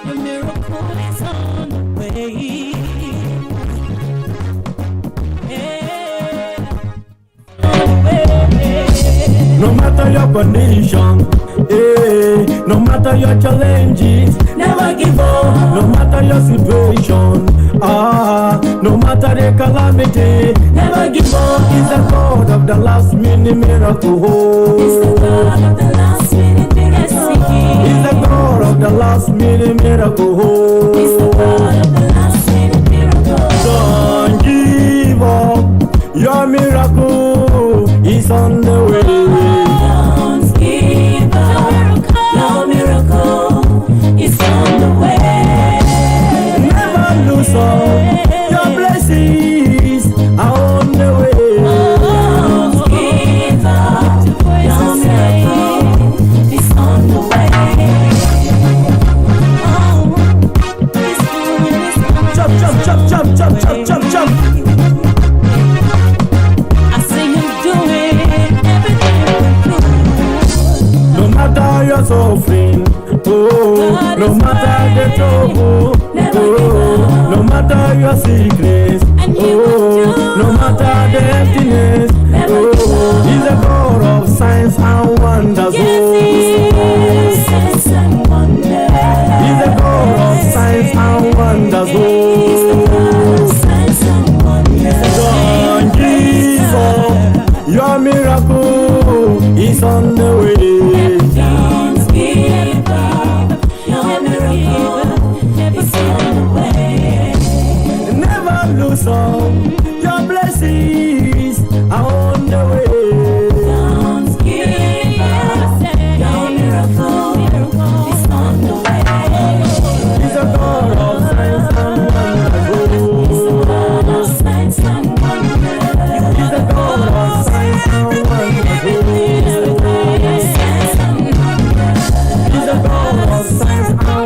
A miracle is on the way. No matter your condition, no matter your challenges, never give up. No matter your situation, no matter the calamity, never give up. He's the God of the last minute miracle. He's the God of the last minute miracle. He's the God of the last minute miracle. He's the God of the last minute miracle. Don't give up, your miracle is on the way. Don't give up, your miracle is on the way. Never lose hope, your blessings are on the way. Don't give up, your miracle is on the way. Jump, jump, jump, jump, jump, jump, jump, jump. I see him doing everything. No matter your suffering, no matter the trouble, no matter your sickness, no matter the emptiness, He's the God of signs and wonders. He's the God of signs and wonders. Don't give up, your miracle is on the way. Don't give up, your miracle is on the way. Never lose hope, your blessings are on the way. Don't give up, your miracle is on the way. He's the God of signs and wonders. He's the God of signs and wonders. He's the God of signs and wonders. He's the God of signs and wonders. He's the God of signs and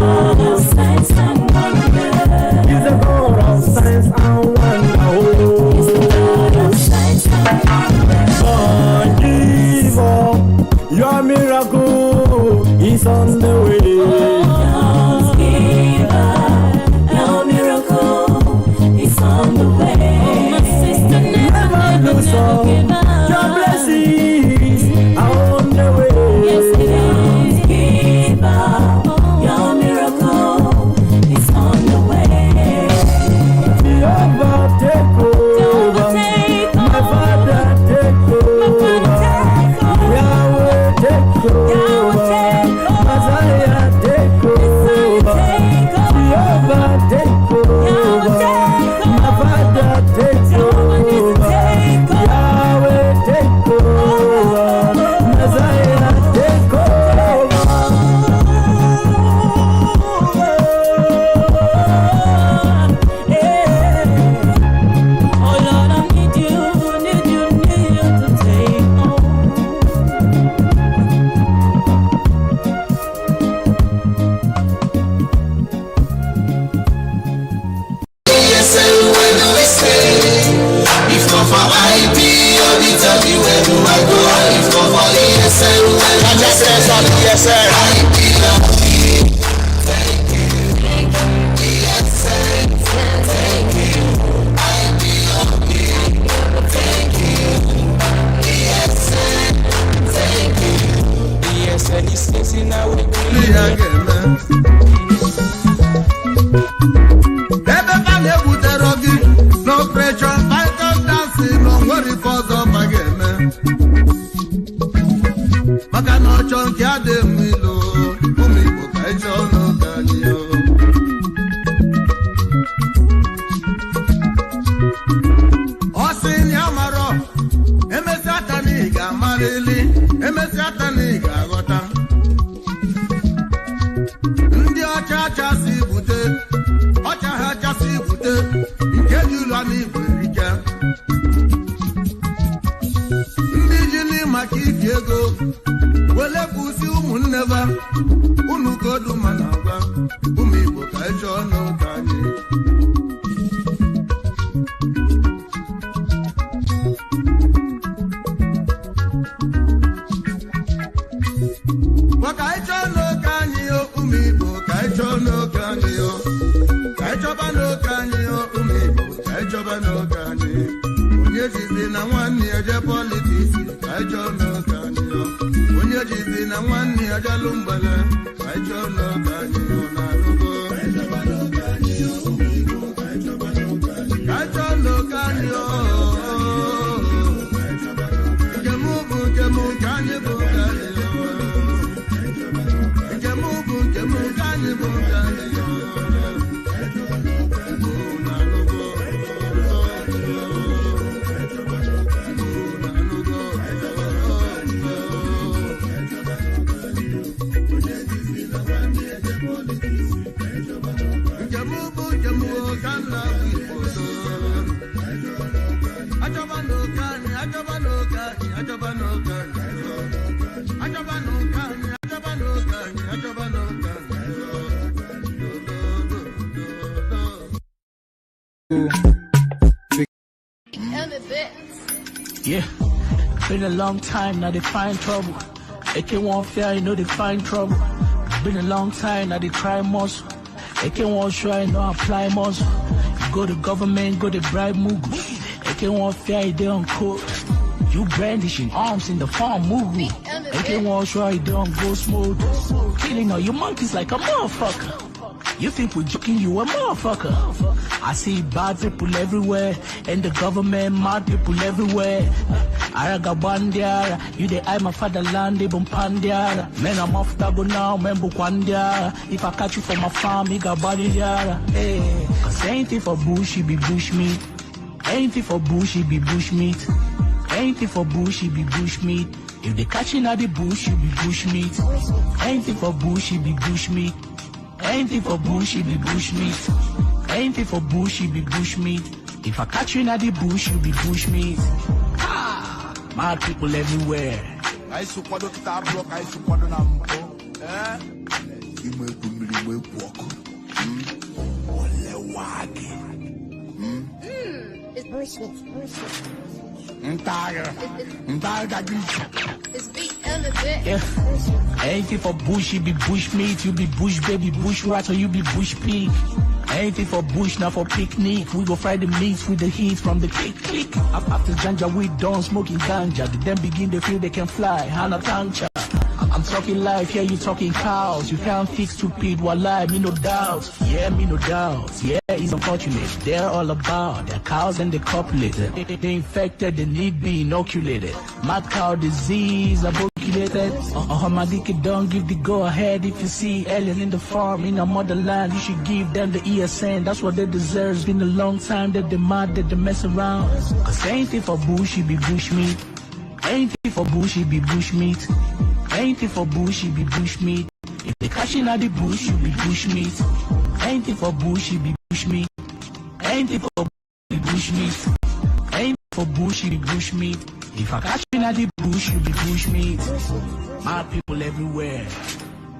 wonders. Signs and wonders. He's the God of signs and wonders. Signs and wonders. Don't give up, your miracle is on the way. Don't give up, your miracle is on the way. My sister, Never lose hope, your blessings are on the way. yes, don't give up, your miracle is on the way. Jehovah, take over. My Father, take over. Yahweh, take over. Messiah, take over. Jehovah, take over. My Father, take over. Yahweh, take over. Messiah, take Oh Lord, I need you to take home. If not for IP, or the W, where do I go? If not for ESL, where do I go? IP, thank you. ESL, thank you. IP, thank you. ESL, thank you. ESL is facing our way. No pressure, fight on dancing, no worry for the magame. Magano chonki ade milo, umi buka ichono kanyo. Osin yamaro, emesi atani ga marili, emesi atani ga gota. Ndi ocha chasi bute, ocha ha chasi bute. Ndị ji n'ịma ka ifi ego welepụsi ụmụnne ba unu godu ma na agwa ụmụ Igbo ka ịchọ ọnụ ka anyị maka ịchọ ọnụ ka anyị Kaichono kanyo onye jizi na nwanne ya jalụ mgbele Kaichono kanyo na nugo Kaichono kanyo kemu kanyo bu Yeah, been a long time, now they find trouble. AK won't fear, you know they find trouble. Been a long time, now they try muscle. AK won't show, you know apply muscle. You go to government, go to bribe Mugu. AK won't fear, they on court. You brandishing arms in the farm Mugu. AK won't show, you don't go smooth. Killing all you monkeys like a motherfucker. You think we're joking, you a motherfucker. I see bad people everywhere, and the government mad people everywhere. Aragabandia, you the I my fatherland, they bompandia. Man, I'm off double now, man, bukwandia. If I catch you from my farm, you got body there. Hey, cause ain't it for bush, it be bush meat. Ain't it for bush, it be bush meat. Ain't it for bush, it be bush meat. If they catch you in the bush, it be bush meat. Ain't it for bush, it be bush meat. Ain't it for bush, it be bush meat. Ain't it for bush, it be bush meat. If I catch you in the bush, you be bush meat. Ah, mad people everywhere. I support the block, I support the number. You make me walk. It's bullshit. I'm tired. It's beat and a bit. Yeah. Ain't it for bush, it be bush meat. You be bush baby, bush rat, or you be bush pig. Ain't it for bush, not for picnic. We go fry the meats with the heat from the click. After Janja, we done smoking ganja. They then begin to feel they can fly. Hana tancha. I'm talking life, yeah, you talking cows. You can't fix stupid, walai, me no doubt. Yeah, me no doubt. Yeah, it's unfortunate. They're all about their cows and they copulated. They infected, they need be inoculated. Mad cow disease, aboculated. My dick don't give the go ahead. If you see alien in the farm, in a motherland, you should give them the ESN. That's what they deserve. It's been a long time that they mad, that they mess around. Cause ain't it for bush, it be bush meat. Ain't it for bush, it be bush meat. Ain't it for bush, it be bush meat. If they catch in at the bush, you be bush meat. Ain't it for bush, it be bush meat. Ain't it for bush, it be bush meat. Ain't it for bush, it be bush meat. If I catch in at the bush, you be bush meat. Mad people everywhere.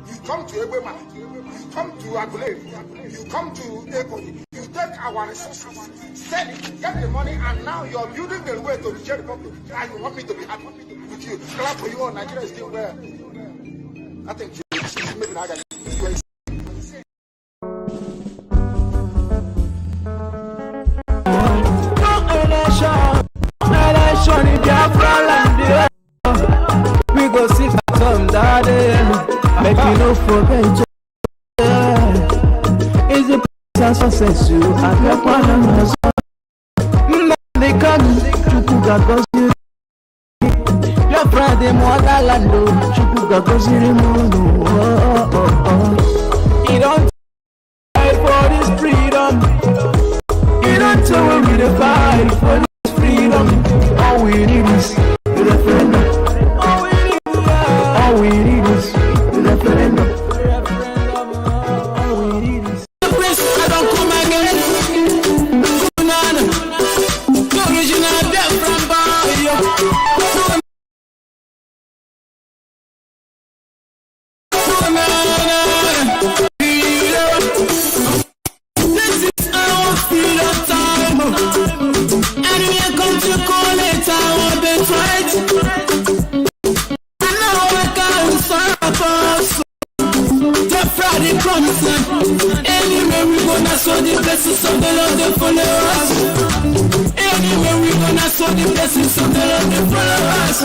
You come to Ebema, you come to Agule, you come to Eko, you take our resources, sell it, get the money, and now you're building the way to the Czech Republic. And you want me to be happy with you. Clap for you, all Nigeria is still there. I think you maybe not going to election in Biafra land. We go sit at home daddy. Make you no forget. Is the process success you at your partner? Nnamdi Kanu, Chukwuka Goziri. Your Friday Motherlando, Chukwuka Goziri Mono. You don't fight for this freedom. You don't tell me to fight for this freedom. All we need is the referendum. All we need is the referendum. All we need is I don't come again. Banana. The original Biafran boy. This is our freedom time. And we are going to call it our birthright. And now we can stop us. The Friday comes. Anywhere we go, now so the blessings of the Lord they follow us. Anywhere we go, now so the blessings of the Lord they follow us.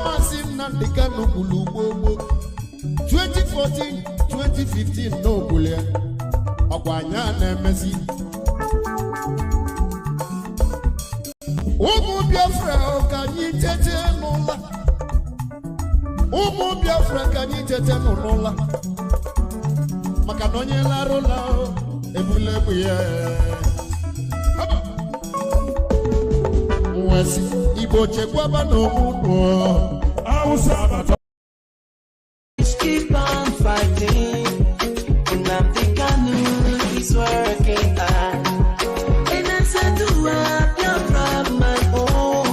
Mazi Nnamdi Kanu 2014, 2015 no bulia. Akwanya na Mazi. Umu Biafra kanyi tete nola. Umu Biafra kanyi tete nola. Makanonye la rola ebule buye. Wasi Ibo chekwaba no muno. Keep on fighting. Nnamdi Kanu is working hard. And I said to Biafra my own.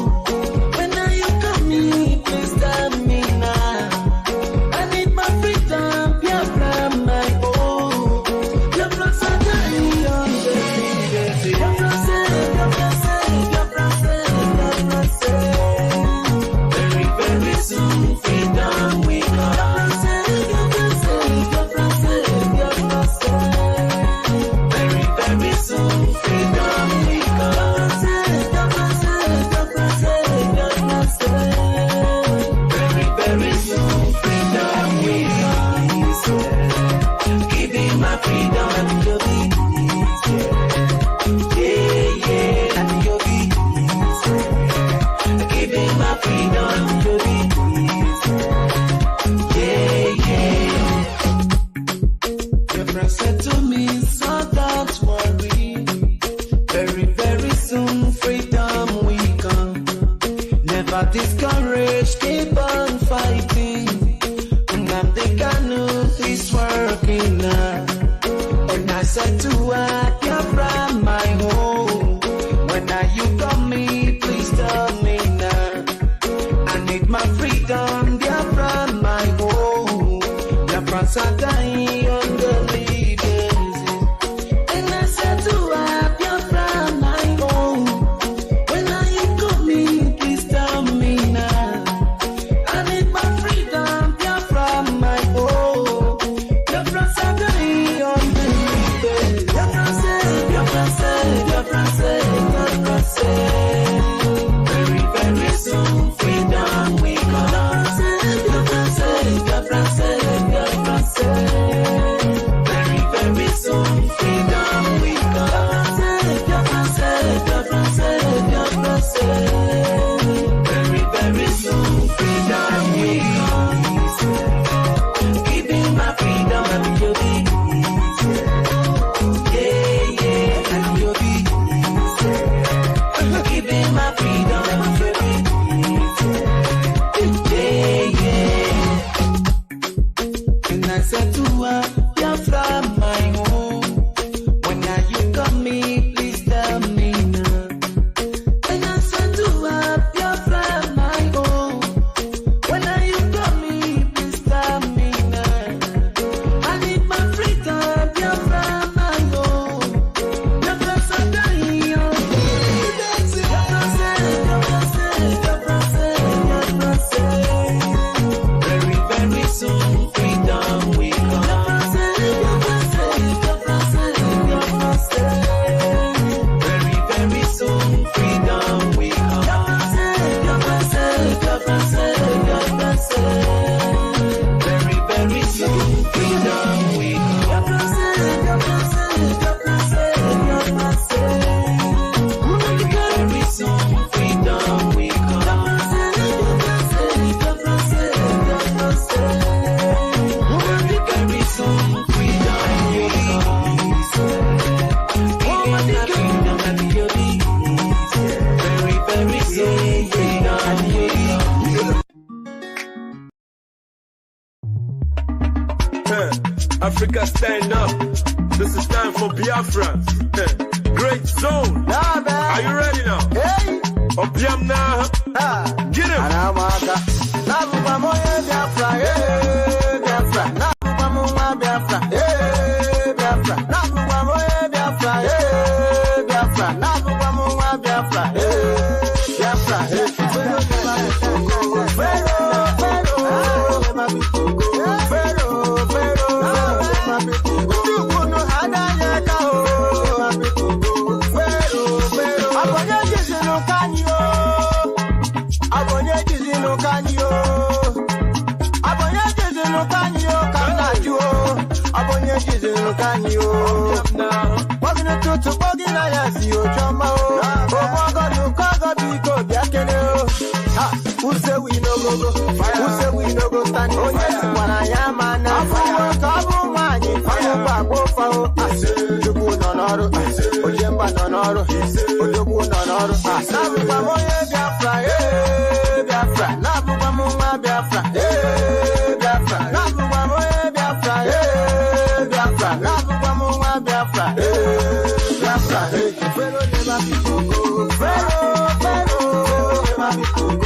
When are you coming? Please tell me now. I need my freedom, Biafra my own. Biafra said Biafra very, very soon freedom we come. Very soon freedom we come. Very soon freedom we come. Give me my freedom and you'll be easy. Yeah, and you'll be easy. Give me my freedom and you'll be easy. Yeah. Biafra said to me, son of discouraged, keep on fighting. Nnamdi Kanu is working now. And I said to her, Biafra, my home. When are you coming? Please tell me now. I need my freedom, Biafra, my home. Biafrans are dying on the leaders. And I said to her, Biafra, my home. When are you coming? Please tell me now. I need my freedom, Biafra, my home. Biafrans are dying on the leaders. Biafra say, Biafra say, Biafra say, Biafra say. Very, very soon, freedom we come. Biafra say, Biafra say, Biafra say. Very, very soon, freedom we come. Biafra say, Biafra say, Biafra say. Very, very soon, freedom we come. Giving my freedom and your peace. Yeah, yeah, and your peace. Giving my freedom and your peace. Yeah, yeah. And I said to her, Biafra, my home. When are you coming? Please tell me now. And I said to her, Biafra, my home. When are you coming? Please tell me now. I need my freedom, Biafra, my home. Biafra say, dying on the leaders. Biafra say, Biafra say, Biafra say, Biafra say. Very, very soon, freedom we come. Biafra say, Biafra say, Biafra say, Biafra say. Very, very soon, freedom we come. Biafra say, Biafra say, Biafra say, Biafra say. Very, very soon, freedom we come. Biafra say, Biafra say, Biafra say, Biafra say. Very soon, freedom we come. Biafra say, Biafra say, Biafra say, Biafra say. Very, very soon, freedom we come. Freedom and your peace. Very, very soon, freedom and your peace. Africa, stand up. This is time for Biafrans. Great zone. Are you ready now? Hey! Opiam now. Get him. Anamaka. Nabuba moye Biafra, Biafra. Nabuba moye Biafra, Biafra. Nabuba moye Biafra, Biafra. Nabuba moye Biafra, Biafra. Who say we no go go? Who say we no go stand? Oh yes, when I am man, I'm Kabu Mani, Fabo Fao, Dubu Nonoro, Ojemba Nonoro, Odubu Nonoro, Nabu Bamoye Biafra, Biafra, Nabu Bamuma Biafra, Biafra, Nabu Bamoye Biafra, Biafra, Nabu Bamuma Biafra, Biafra, Fero never people go, Fero, never people go.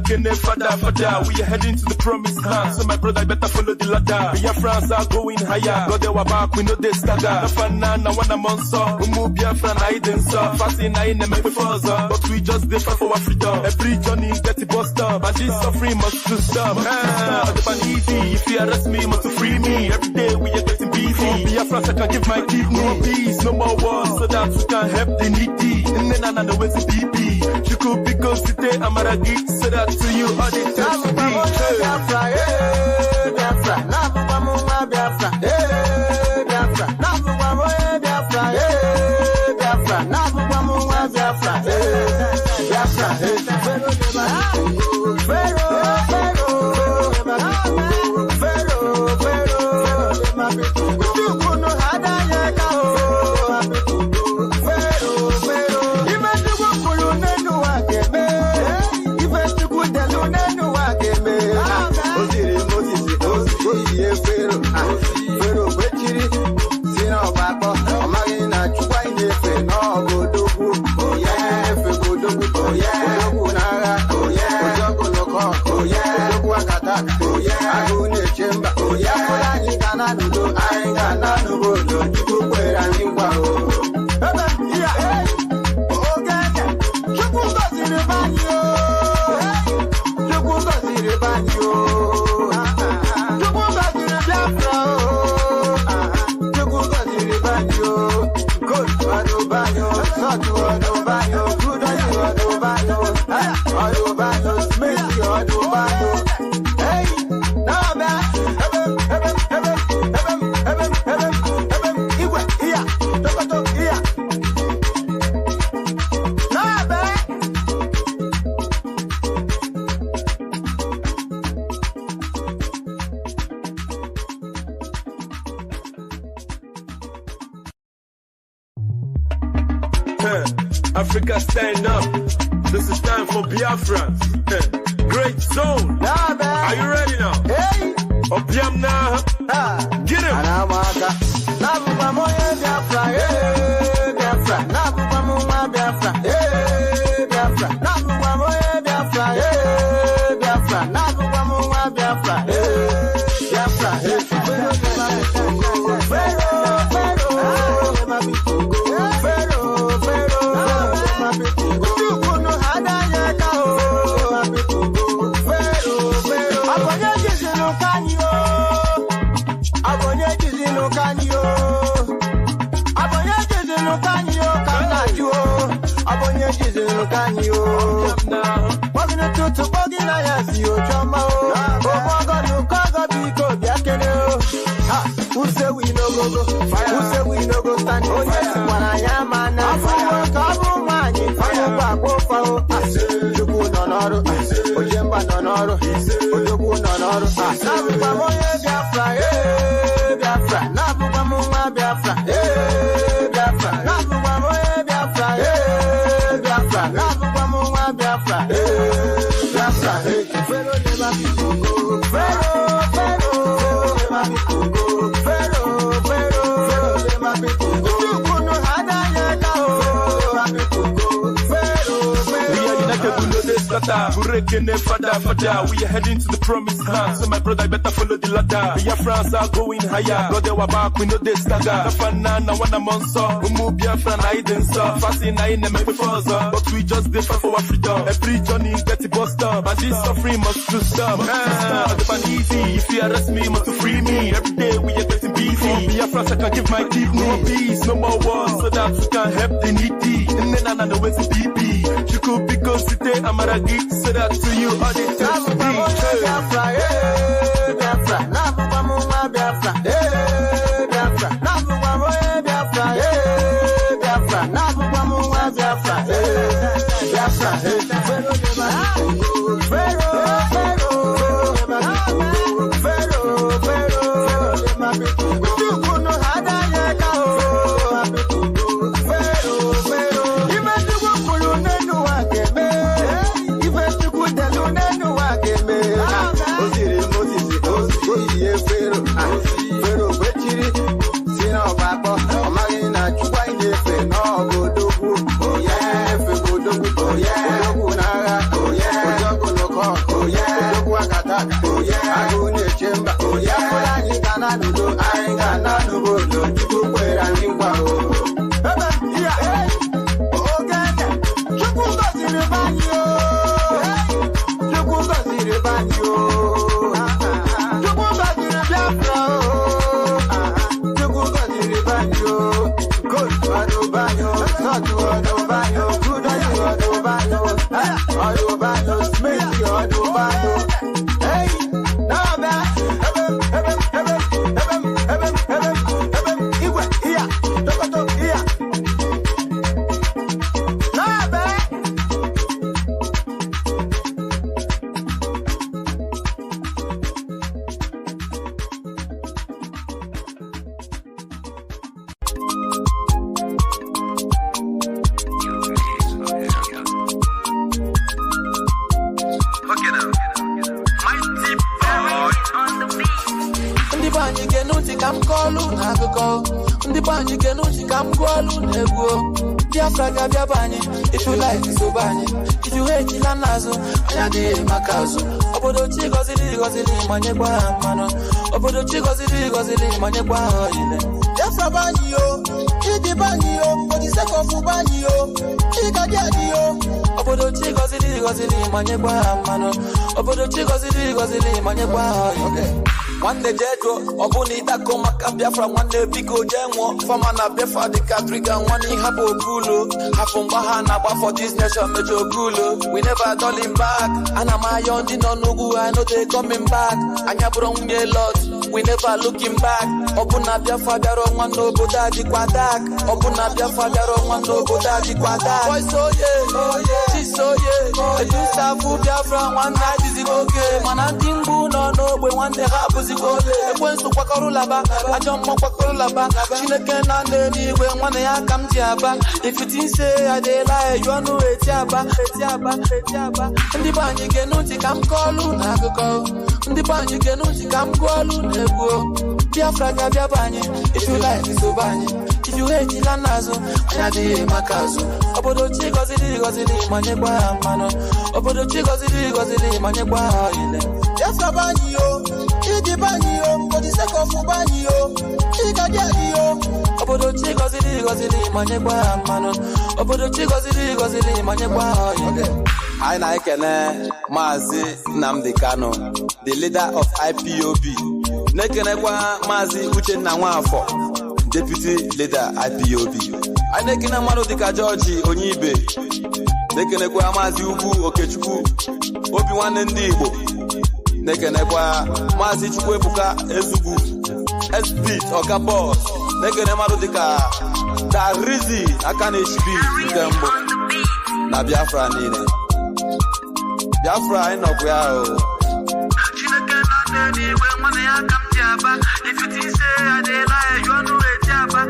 We are heading to the promised land. So my brother better follow the ladder. Biafrans are going higher. God they were back, we know they stagger. The fan now when I'm on saw. We move Biafran, I didn't saw. Fasting, I ain't make before. But we just did fight for our freedom. Every journey is dirty bust up. And this suffering must to stop. The ban easy. If you arrest me, must to free me. Every day we are getting busy. Biafrans, I can give my kidney. No peace, no more wars. So that we can help the needy. And then another way to BP. You could be constituted Amaragi. So that to you all the time to be. Biafra, Biafra, Nabuba Muma Biafra, Biafra, Nabuba Moye Biafra, Biafra, Nabuba Muma Biafra, Biafra, Pharaoh, Africa, stand up. This is time for Biafrans. Great zone. Are you ready now? Hey. Opiam now. Get him. Biafra, Biafra, Biafra, Biafra, who say we no go go? Who say we no go stand? Oh yes, when I am man, I'm come man, fire back over. Jubu nonoro, Ojemba nonoro, Ojobu nonoro. Nabu pamoye Biafra, Biafra. Nabu pamoye Biafra, Biafra. Nabu pamoye Biafra, Biafra. Nabu pamoye Biafra, Biafra. Fero de babico, Fero, Fero, babico. We are heading to the promised land. So my brother, I better follow the ladder. Biafrans are going higher. God, they were back, we know they stagger. The fan I want a monster. We move Biafran, I didn't stop. Fasting, I ain't make before. But we just differ for our freedom. Every journey get it bust up. And this suffering must to stop. The easy. If you arrest me, must to free me. Every day we are getting busy. Biafrans, I can give my kidney. No more peace, no more wars, so that we can help the needy. And then I know where's the BP. You could be considered Amaragi, so that to you all the time to be. Biafra, Biafra, Nabu Bamuma Biafra, Biafra, Nabu Bamuma Biafra, Biafra, Nabu Bamuma Biafra, Biafra, Fero, if you like it, so bani. If you hate it, Lanazo, I did Makazo. Obodo Chigosili, Maneba, Mano. Obodo Chigosili, Maneba, Biafra Banyo, Chidi Banyo, for the sake of Banyo, Chigadio, Obodo Chigo. gozili manyekwa mano. Obodo chi gozili manyekwa. Okay. One day Jedro, Obuni Dako Maka Biafra, one day Biko Jenwo, Famana Biafra, the Katriga, one in Habo Gulo, Hafumbahana, but for this nation, Major Gulo. We never done him back, and I'm a young Dinonugu, I know they coming back. And Yabrong a lot, we never looking back. Obuna Biafra, one no Bodaji Quadak, Obuna Biafra, one no Bodaji Quadak. Boy, so yeah, she's so yeah. I do stuff for Biafra, one night is okay. Man, I think no, we want the rap. Ekwensu kwa korulaba, ajomo kwa korulaba. Chineke na ndeni we mwane ya kamjiaba. If you think say I dey lie, you know etiaba. Ndi banyi genuti kamkolu na go. Ndi banyi genuti kamkolu nego. Biafra gabia banyi, if you like so banyi. If you hate ilanazo, ayadi makazo. Obodo chi gozili manyekwa mano. Obodo chi gozili manyekwa ile. Biafra banyi yo. Iji banyi yo, for the sake of banyi yo. Iga diadi yo. Obodo chi gozili manyekwa mano. Obodo chi gozili manyekwa. Okay. I na ekene Mazi Nnamdi Kanu, the leader of IPOB. Nekenekwa Mazi Nnamdi, deputy leader IPOB. I nekene maro dika George Onyibe. Nekenekwa Mazi Ugwu Okechukwu, Obi Nwanne Ndị Igbo. Nekenekwa Mazi Chukwuebuka Ezugwu, SP Oga Boss. Nekene maro dika Darizi Akaneshbi Nkembo. Na Biafra nile. Biafra I know we are. Chineke na ndeni we mwane ya kamjiaba. If you think say I dey lie, you know etiaba.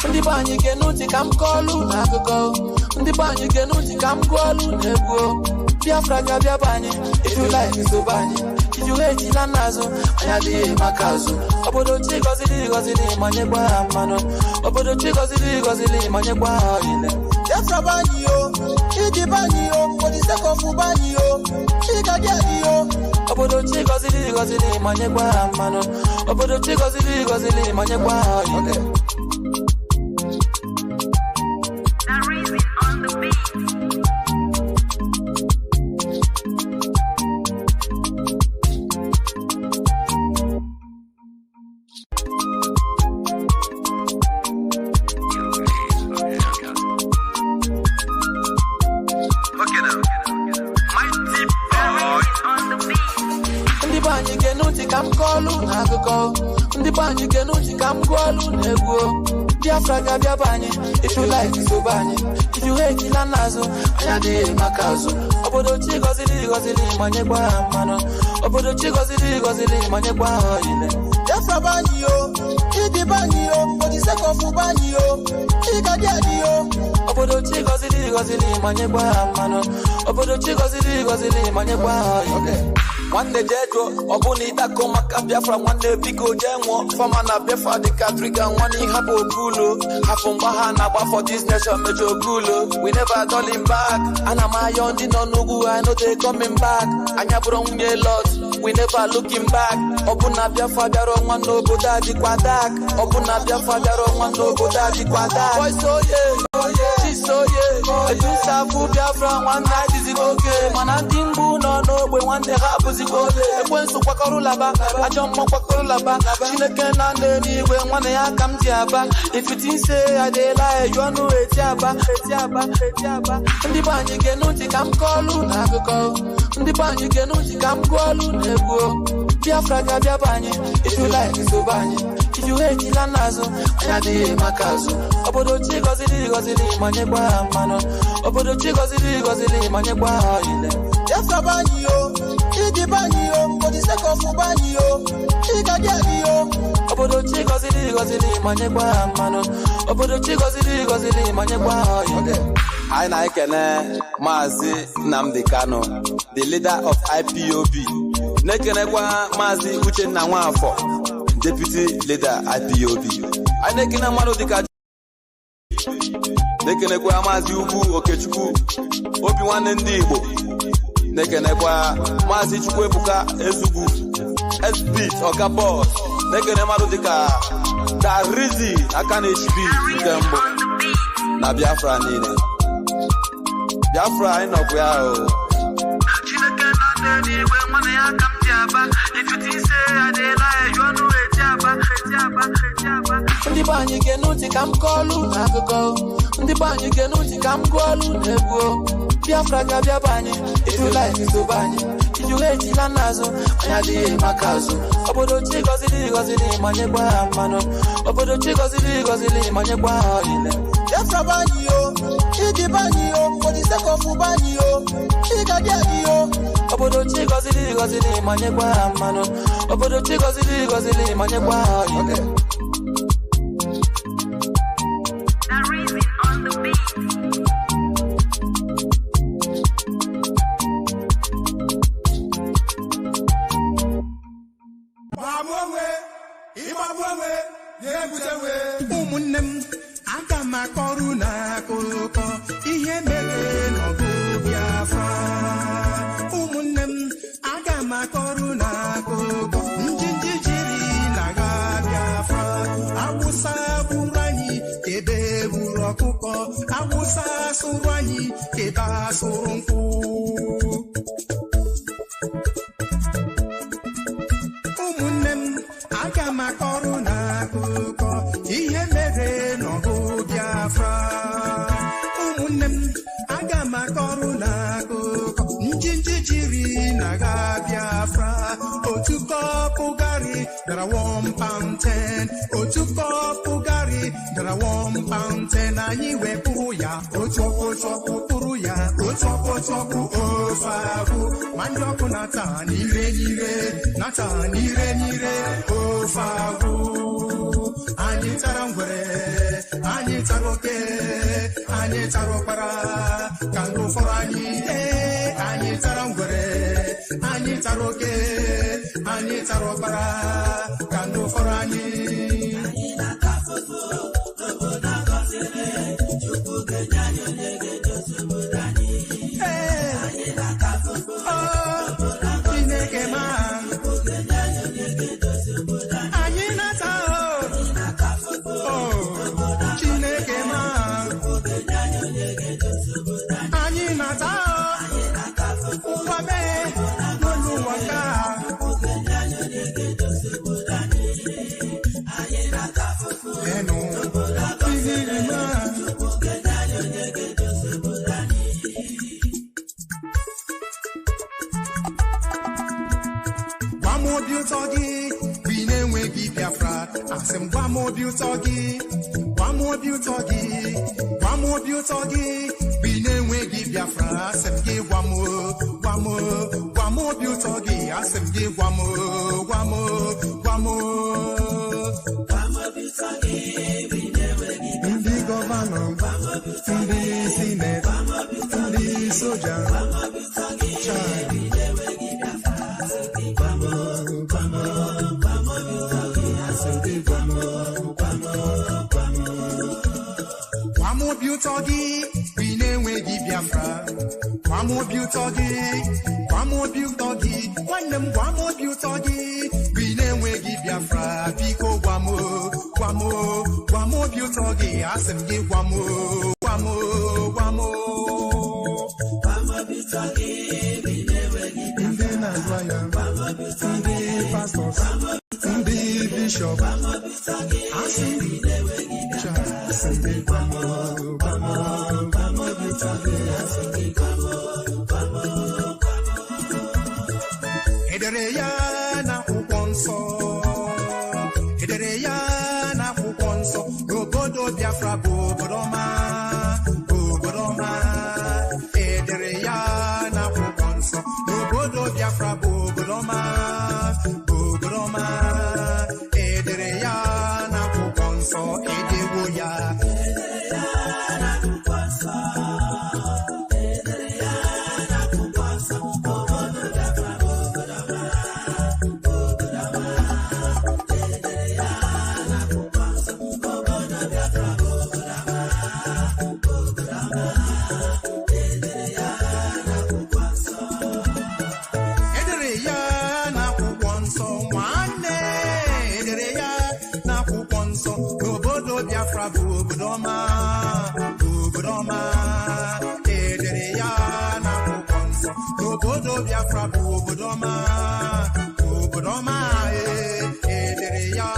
Ndi banyi genuti kamkolu na go. Ndi banyi genuti kamkolu nego. Biafra gabia banyi, if you like so banyi. If you hate ilanazo, ayadi makazo. Obodo chi gozili manyekwa mano. Obodo chi gozili manyekwa ile. Biafra banyi yo, iji banyi yo, for the sake of banyi yo. Iga diadi yo. Obodo chi gozili manyekwa mano. Obodo chi gozili manyekwa ile. Okay. Ndi banyi genuti kamkolu na go. Ndi banyi genuti kamkolu nego. Biafra gabia banyi, if you like so banyi. If you hate ilanazo, ayadi makazo. Obodo chi gozili manyekwa mano. Obodo chi gozili manyekwa ile. Biafra banyi yo, iji banyi yo, for the sake of banyi yo. Iga diadi yo. Obodo chi gozili manyekwa mano. Obodo chi gozili manyekwa. Okay. One day Jedro, Obuni Dako Maka Biafra, one day Biko Jenwo, Famana Biafra, the Katriga, one in Habo Gulo, Hafumbahana, but for this nation, Major Gulo. We never done him back, and I'm a young Dinonugu, I know they coming back. And Yabrong a lot, we never looking back. Obuna Biafra, one no Bodaji Quadak. Obuna Biafra, one no Bodaji Quadak. Boy, so yeah, she's so yeah. I do stuff for Biafra, one night is okay. Man, I think no, we want the rap. Ekwensu kwa korulaba, ajomo kwa korulaba. Chineke na ndeni we mwane ya kamjiaba. If you think say I dey lie, you know etiaba. Ndi banyi genuti kamkolu na go. Ndi banyi genuti kamkolu nego. Biafra gabia banyi, if you like so banyi. If you hate ilanazo, ayadi makazo. Obodo chi gozili manyekwa mano. Obodo chi gozili manyekwa ile. Biafra banyi yo, iji banyi yo, for the sake of banyi yo. Iga diadi yo. Obodo chi gozili manyekwa mano. Obodo chi gozili manyekwa ile. Okay. I na ekene Mazi Nnamdi Kanu, the leader of IPOB. Nekenekwa Mazi Nnamdi, deputy leader IPOB. I nekene maro dika. Nekenekwa Mazi Ugwu Okechukwu, Obi Nwanne Ndị Igbo. Nekenekwa Mazi Chukwuebuka Ezugwu, SP Oga Boss. Nekene maro dika Darizi Akaneshbi Nkembo. Na Biafra nile. Biafra I know we are. If you think say I dey lie, you know Ndi banyi genuti kam kolu na go. Ndi banyi genuti kam kolu nego. Biafra gabia banyi, if you like it to banyi. If you hate it lanazo, anyadi makazo. Obodo chiko zili manye kwa mano. Obodo chiko zili manye kwa ile. Biafra banyi yo, Chidi banyi yo, for the sake of banyi yo, Chiga diadi yo. Obodo chiko zili manye kwa mano. Obodo chiko zili manye kwa ile. Ụmụnnem aga m akọrọ n'akụkọ ihe mere n'ọgụ Biafra. Ụmụnnem aga m akọrọ n'akụkọ njinji jiri n'agha Biafra. Awụsa gburu anyị ebe gburu ọkụkọ, Awụsa sụrụ anyị ebe asụrụ nkwụ. Ụmụnnem aga m akọrọ n'akụkọ ihe mere n'ọgụ Biafra. Ụmụnnem aga m akọrọ n'akụkọ njinji jiri n'agha Biafra. Otu kọpụ garị dara £1.10. Otu kọpụ garị dara £1.10. Anyị wepụrụ ya otu ọkpụ pụrụ ya otu ọkpụ ofe ahụ. Ma ndị ọkụ nata n'ire nata n'ire ofe ahụ. Anyị tara ngwere, anyị tara oke, anyị tara ọkpara ka ndị ụfọdụ anyị. Anyị tara ngwere, anyị tara oke, anyị tara ọkpara ka ndị ụfọdụ anyị. Chineke ma anyị nata Chineke ma anyị nata ụwa mee n'ụlọ ụwa ka enu ihiri ma gwa m obi ụtọ gị bụ ị na-enweghị Biafra. Asị m gwa m obi ụtọ gị, gwa m obi ụtọ gị, gwa m obi ụtọ gị bụ ị na-enweghị Biafra. Asị m gị gwa m obi ụtọ gị. Asị m gị gwa m obi ụtọ gị bụ ị na-enweghị Biafra. Ndị gọvanọ, ndị sineti, ndị soja, gwa m obi ụtọ gị bụ ị na-enweghị Biafra. Gwa m obi ụtọ gị, gwa m obi ụtọ gị, nwanne m gwa m obi ụtọ gị bụ ị na-enweghị Biafra. Biko gwa m obi ụtọ gị. Asị m gị gwa m obi ụtọ gị bụ ị na-enweghị Biafra. Ndị na-azụ ahịa, ndị pastọs, ndị bishọp, asị m gị gwa m obi ụtọ gị. Edere ya n'akwụkwọ nsọ, edere ya n'akwụkwọ nsọ. Obodo Biafra bụ obodo ọma, obodo ọma. Edere ya n'akwụkwọ nsọ. Obodo Biafra bụ obodo ọma, obodo ọma. Edere ya n'akwụkwọ nsọ, edewo ya. obodo Biafra bụ obodo ọma edere ya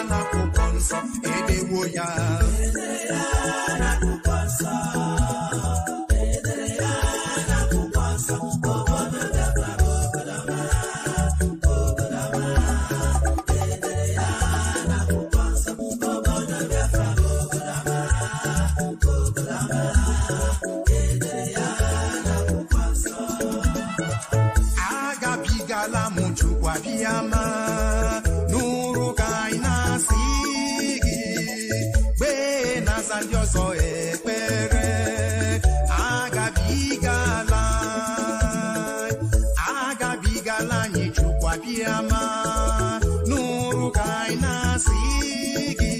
n'akwụkwọ nsọ edewo ya n'akwụkwọ nsọ edere ya n'akwụkwọ nsọ obodo Biafra bụ obodo ọma edere ya n'akwụkwọ nsọ obodo Biafra bụ obodo ọma edere ya n'akwụkwọ nsọ agabigala m Chukwu abịama n'uru ka anyị na-asị gị gbee na-aza ndị ọzọ ekpere agabigala anyị Chukwu abịama n'uru ka anyị na-asị gị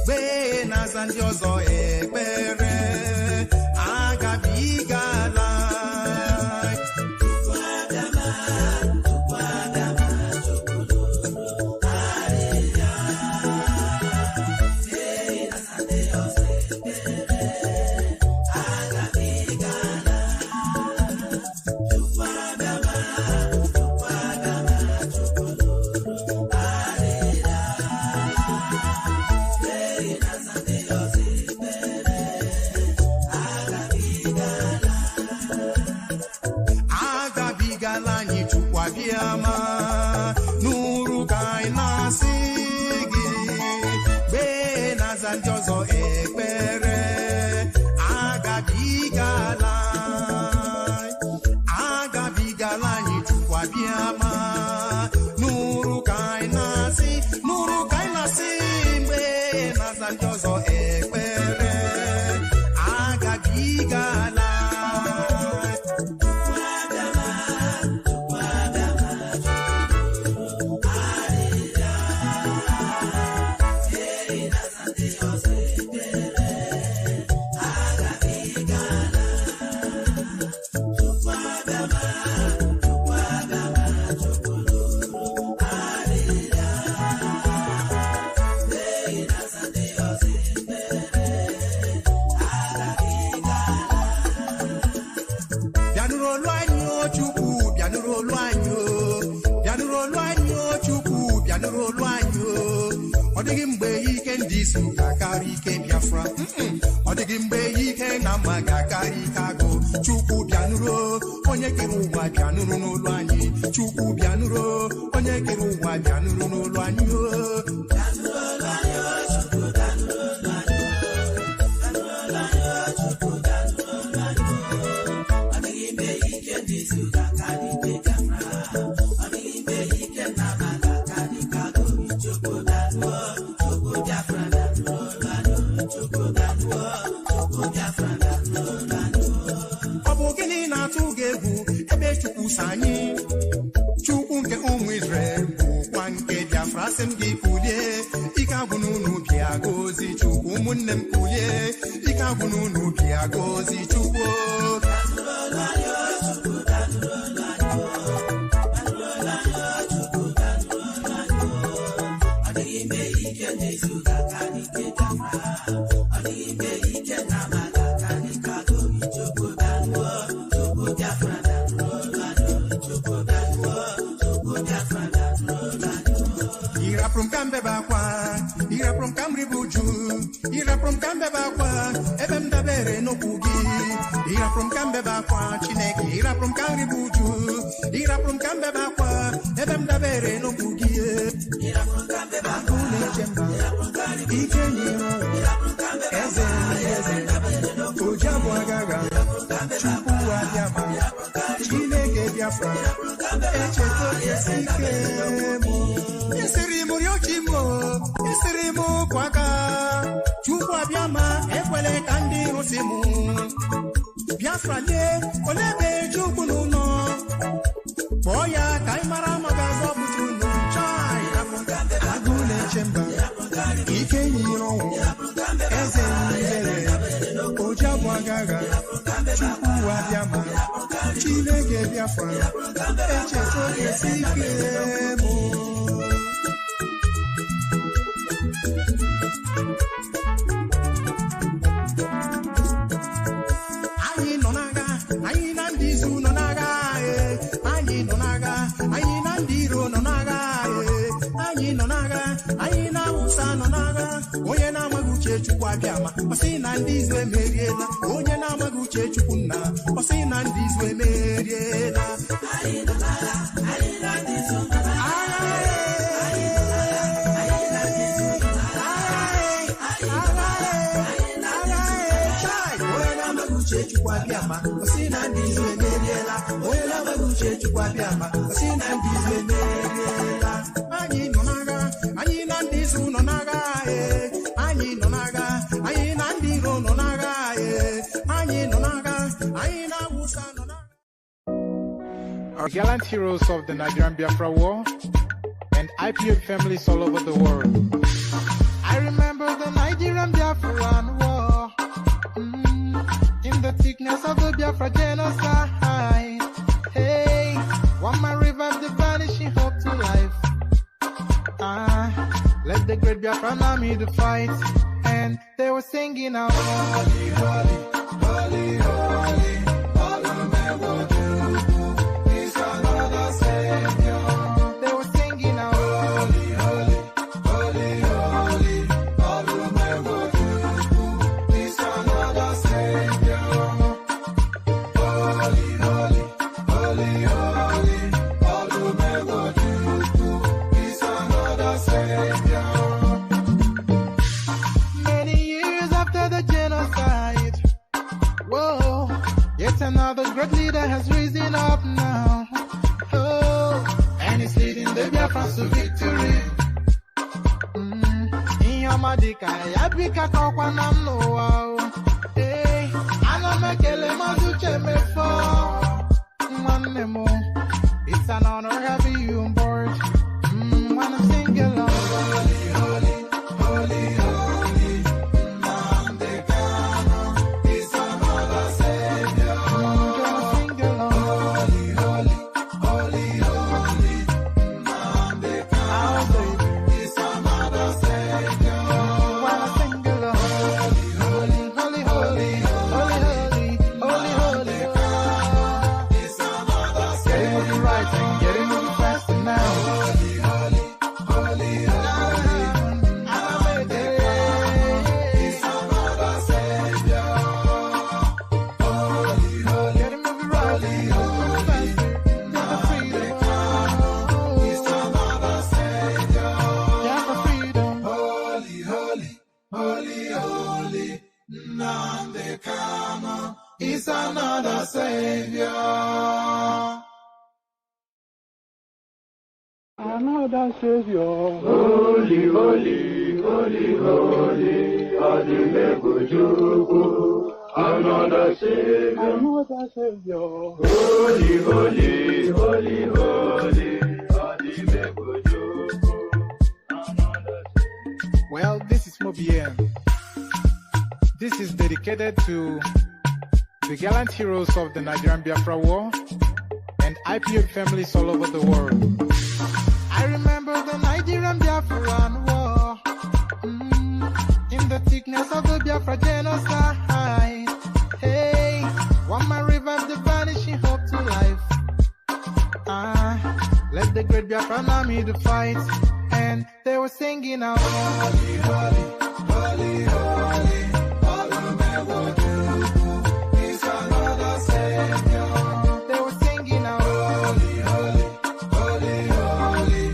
gbee na-aza ndị ọzọ ekpere agabigala abịama n'uru ka anyị na-asị gị gbee na-aza ndị ọzọ ekpere agabigala anyị Chukwu abịama n'uru ka anyị na-asị mgbe na-aza ndị ọzọ ekpere agabigala ọ dịghị mgbe ike ndị isi ga-akarị ike Biafra ọ dịghị mgbe ike na mma ga-akarị ike agụ Chukwu bịanụrụ onye kere ụwa bịanụrụ n'ụlọ anyị Chukwu bịanụrụ onye kere ụwa bịanụrụ n'ụlọ anyị ọ bụ gịnị na-atụ gị egwu ebe Chukwu so anyị Chukwu nke ụmụ Izrel bụkwa nke Biafra sị m gị kulie ike agwụ n'unu bịa gozi Chukwu ụmụnne m kulie ike agwụ n'unu bịa gozi Chukwu Irapụrụ m ka mbebe akwa irapụrụ m ka m ribe uju irapụrụ m ka mbebe akwa ebe m dabere n'okwu gị irapụrụ m ka mbebe akwa Chineke irapụrụ m ka m ribe uju irapụrụ m ka mbebe akwa ebe m dabere n'okwu gị akụ na-eche mba ike nyere eze oji abụ agaga Chukwu abịama Chineke Biafra echeta esi ike mụ isiri m rịọchi m isiri m kwa aka Chukwu abịama ekwele ka ndị rụsi m Biafra lee ole ebe Chukwu n'ụlọ kpọọ ya ka anyị mara ma ga-azọpụta unu chai agụ na-eche mba ike nyere ọnwụ eze nyere oji abụ agaga Chukwu abịama Chineke Biafra echeta esi ike mụ anyị nọ n'agha anyị na ndị izu nọ n'agha Chukwu abịama ọsị na ndị izu emeriela onye na-amaghị uche Chukwu nna ọsị na ndị izu emeriela anyị nọ n'agha anyị na ndị izu nọ n'agha onye na-amaghị uche Chukwu abịama ọsị na ndị izu emeriela onye na-amaghị uche Chukwu abịama ọsị na ndị izu emeriela anyị nọ n'agha anyị na ndị izu nọ n'agha anyị nọ n'agha anyị na ndị iro nọ n'agha anyị nọ n'agha anyị na Awụsa nọ n'agha. Our gallant heroes of the Nigerian Biafra war and IPO families all over the world. I remember the Nigerian Biafran war, in the thickness of the Biafra genocide. Hey, one man revived the vanishing hope to life. Let the great Biafran army to fight, and they were singing out, holy, holy, holy, holy, is another Savior. They were singing out, holy, holy, holy, holy, is another Savior. Holy, holy, holy, holy, is another Savior. Many years after the genocide, whoa, yet another great leader has risen up now. Oh, and he's leading the Biafrans to victory. Inyamadika yabika kwa namno. Hey, anamekele mazuche mefo. Mwanemo, it's an honor having you on board. When I'm singing along, holy, holy, holy, holy, Nnamdi Kanu is another Savior. Sing along, holy, holy, holy, holy, Nnamdi Kanu is another Savior. When I sing along, holy, holy, holy, holy, holy, holy, holy, is another Savior. Getting moving right and getting moving faster now. Nnamdi Kanu is another Savior. Another Savior. Holy, holy, holy, holy, Adimebujuku. Another Savior. Another Savior. Holy, holy, holy, holy, Adimebujuku. Another Savior. Well, this is Mobien. This is dedicated to the gallant heroes of the Nigerian Biafra war and IPO families all over the world. I remember the Nigerian Biafran war, in the thickness of the Biafra genocide. Hey, one man revived the vanishing hope to life. Let the great Biafran army to fight, and they were singing out, holy, holy, holy, holy. Is another Savior. They were singing out, holy, holy, holy, holy,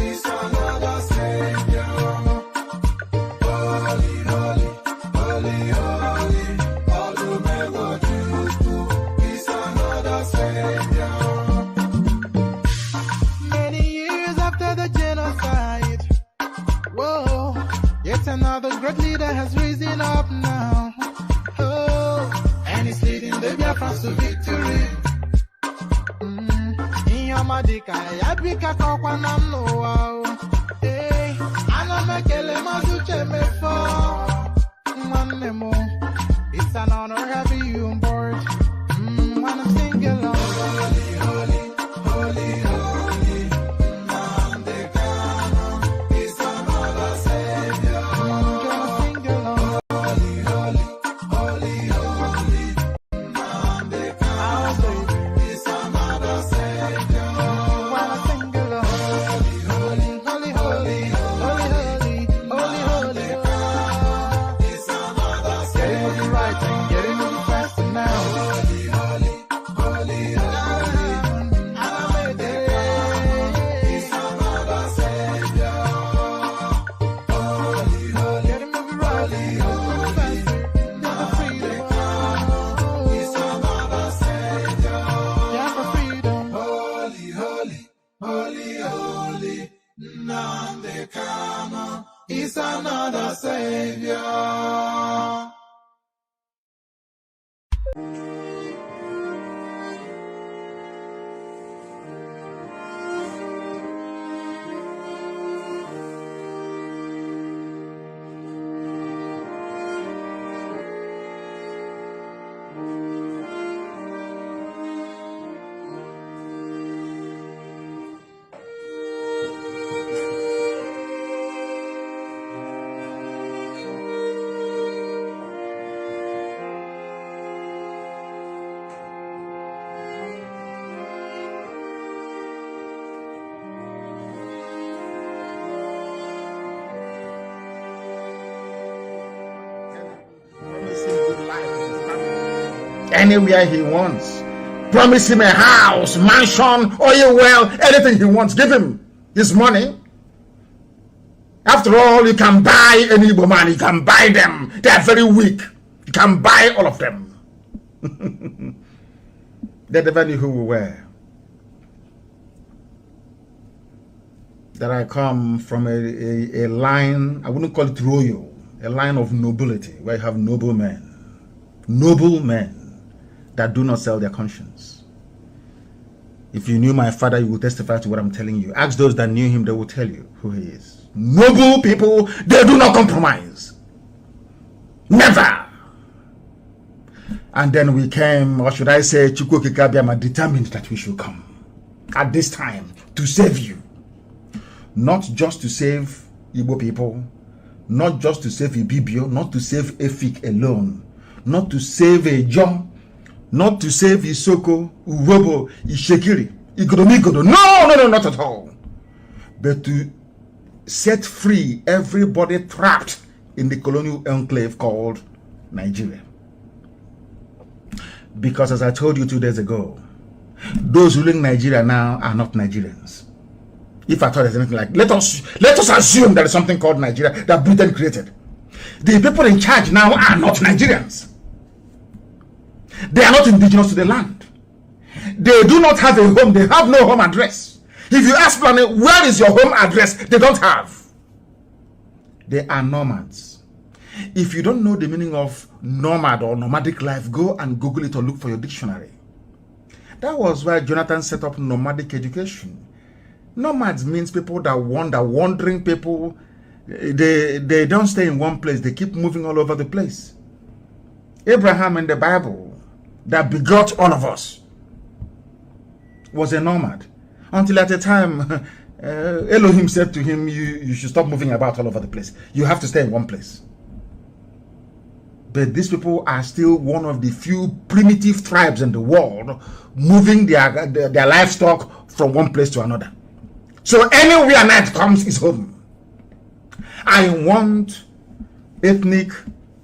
is another Savior. Holy, holy, holy, holy, is another Savior. Many years after the genocide, whoa, yet another great leader has risen up now. Oh, and he's leading the Biafrans to victory. Inyamadika yabika kwa namno. Hey, anamekele mazuche mefo. Mwanemo, it's an honor having you on board. When I'm singing along, holy, holy, holy, holy, Nnamdi Kanu is another Savior. Sing along, holy, holy, holy, holy, Nnamdi Kanu is another Savior. When I sing along, holy, holy, holy, holy, holy, holy, Anywhere he wants. Promise him a house, mansion, oil well, anything he wants. Give him his money. After all, you can buy any Igbo man. You can buy them. They are very weak. You can buy all of them. They never knew who we were. That I come from a line, I wouldn't call it royal, a line of nobility, where you have noble men that do not sell their conscience. If you knew my father, you will testify to what I'm telling you. Ask those that knew him, they will tell you who he is. Noble people, they do not compromise. Never. And then we came, or should I say, Chukwuka Kabiama determined that we should come at this time to save you. Not just to save Igbo people, not just to save Ibibio, not to save Efik alone, not to save Ejo, not to save Isoko, Uwobo, Ishekiri, Igodomigodo. No, not at all. But to set free everybody trapped in the colonial enclave called Nigeria. Because as I told you 2 days ago, those ruling Nigeria now are not Nigerians. If I thought there's anything like, let us assume there is something called Nigeria that Britain created. The people in charge now are not Nigerians. They are not indigenous to the land. They do not have a home. They have no home address. If you ask Planet, where is your home address? They don't have. They are nomads. If you don't know the meaning of nomad or nomadic life, go and Google it or look for your dictionary. That was why Jonathan set up nomadic education. Nomads means people that wander, wandering people. They don't stay in one place. They keep moving all over the place. Abraham in the Bible, that begot all of us, was a nomad. Until at a time, Elohim said to him, you should stop moving about all over the place. You have to stay in one place. But these people are still one of the few primitive tribes in the world moving their livestock from one place to another. So anywhere night comes is home. I want ethnic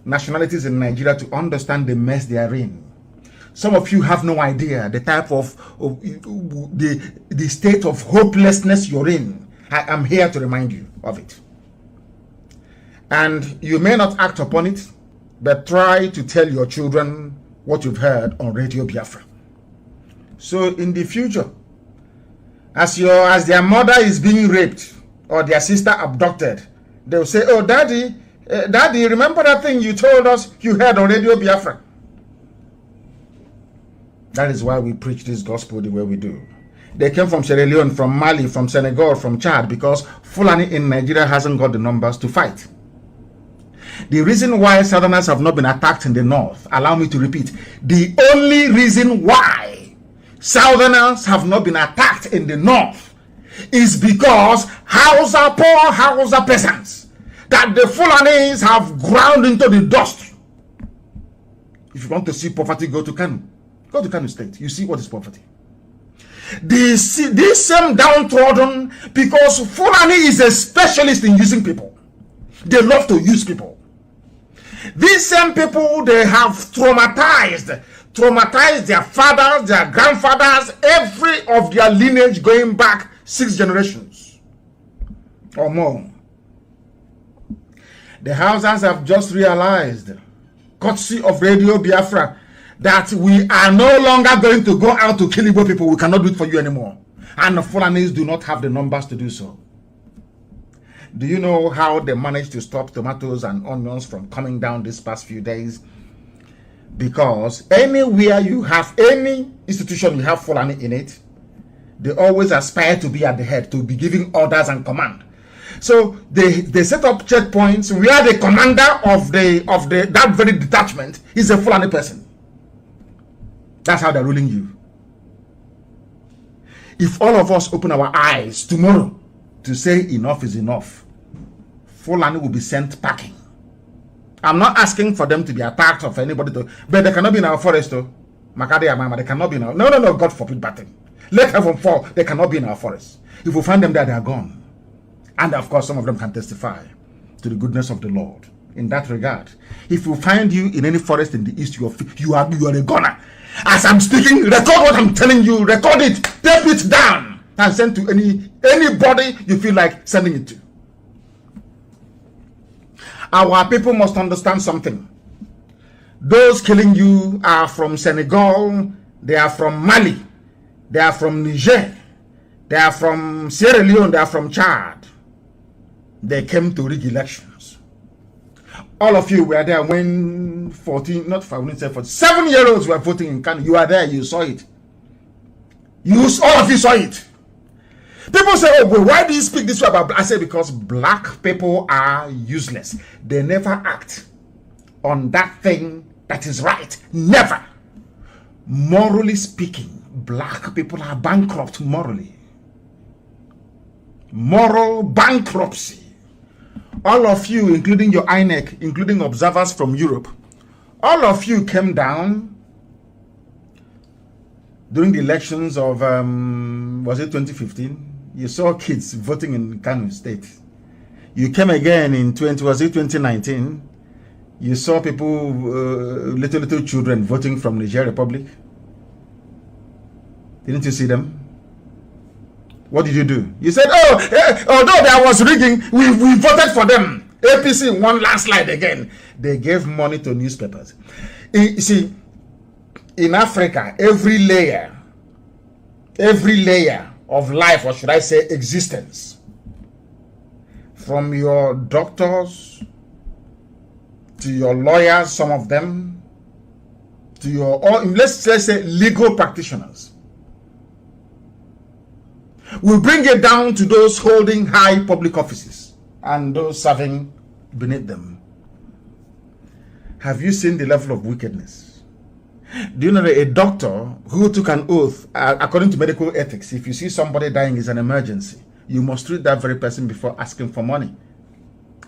nationalities in Nigeria to understand the mess they are in. Some of you have no idea the type of the state of hopelessness you're in. I am here to remind you of it. And you may not act upon it, but try to tell your children what you've heard on Radio Biafra. So in the future, as their mother is being raped or their sister abducted, they'll say, oh, daddy, remember that thing you told us you heard on Radio Biafra? That is why we preach this gospel the way we do. They came from Sierra Leone, from Mali, from Senegal, from Chad, because Fulani in Nigeria hasn't got the numbers to fight. The reason why Southerners have not been attacked in the north, allow me to repeat, the only reason why Southerners have not been attacked in the north is because poor Hausa peasants that the Fulanis have ground into the dust. If you want to see poverty, go to Kanu. Go to Kanu State. You see what is poverty. This same downtrodden, because Fulani is a specialist in using people. They love to use people. These same people, they have traumatized their fathers, their grandfathers, every of their lineage going back 6 generations or more. The Hausas have just realized, courtesy of Radio Biafra, that we are no longer going to go out to kill Igbo people. We cannot do it for you anymore. And the Fulanis do not have the numbers to do so. Do you know how they managed to stop tomatoes and onions from coming down these past few days? Because anywhere you have any institution you have Fulani in it, they always aspire to be at the head, to be giving orders and command. So they set up checkpoints where the commander of that very detachment is a Fulani person. That's how they're ruling you. If all of us open our eyes tomorrow to say enough is enough, Fulani will be sent packing. I'm not asking for them to be attacked of anybody, but they cannot be in our forest. They cannot be in our... No, God forbid that thing. Let heaven fall. They cannot be in our forest. If we find them there, they are gone. And of course, some of them can testify to the goodness of the Lord. In that regard, if we find you in any forest in the east, you are a goner. As I'm speaking, record what I'm telling you. Record it. Tape it down and send to anybody you feel like sending it to. Our people must understand something. Those killing you are from Senegal, they are from Mali, they are from Niger, they are from Sierra Leone, they are from Chad. They came to rig elections. All of you were there when 7-year-olds were voting in Kanu. You are there, you saw it. All of you saw it. People say, oh, but why do you speak this way about black? I say, because black people are useless. They never act on that thing that is right. Never. Morally speaking, black people are bankrupt morally. Moral bankruptcy. All of you, including your INEC, including observers from Europe, all of you came down during the elections of, was it 2015? You saw kids voting in Kanu State. You came again in 2019? You saw people, little children voting from Niger Republic. Didn't you see them? What did you do? You said, although there was rigging, we voted for them. APC won landslide again. They gave money to newspapers. You see, in Africa, every layer of life, or should I say existence, from your doctors to your lawyers, some of them, to your, or let's say legal practitioners, we bring it down to those holding high public offices and those serving beneath them. Have you seen the level of wickedness? Do you know that a doctor who took an oath, according to medical ethics, if you see somebody dying is an emergency, you must treat that very person before asking for money.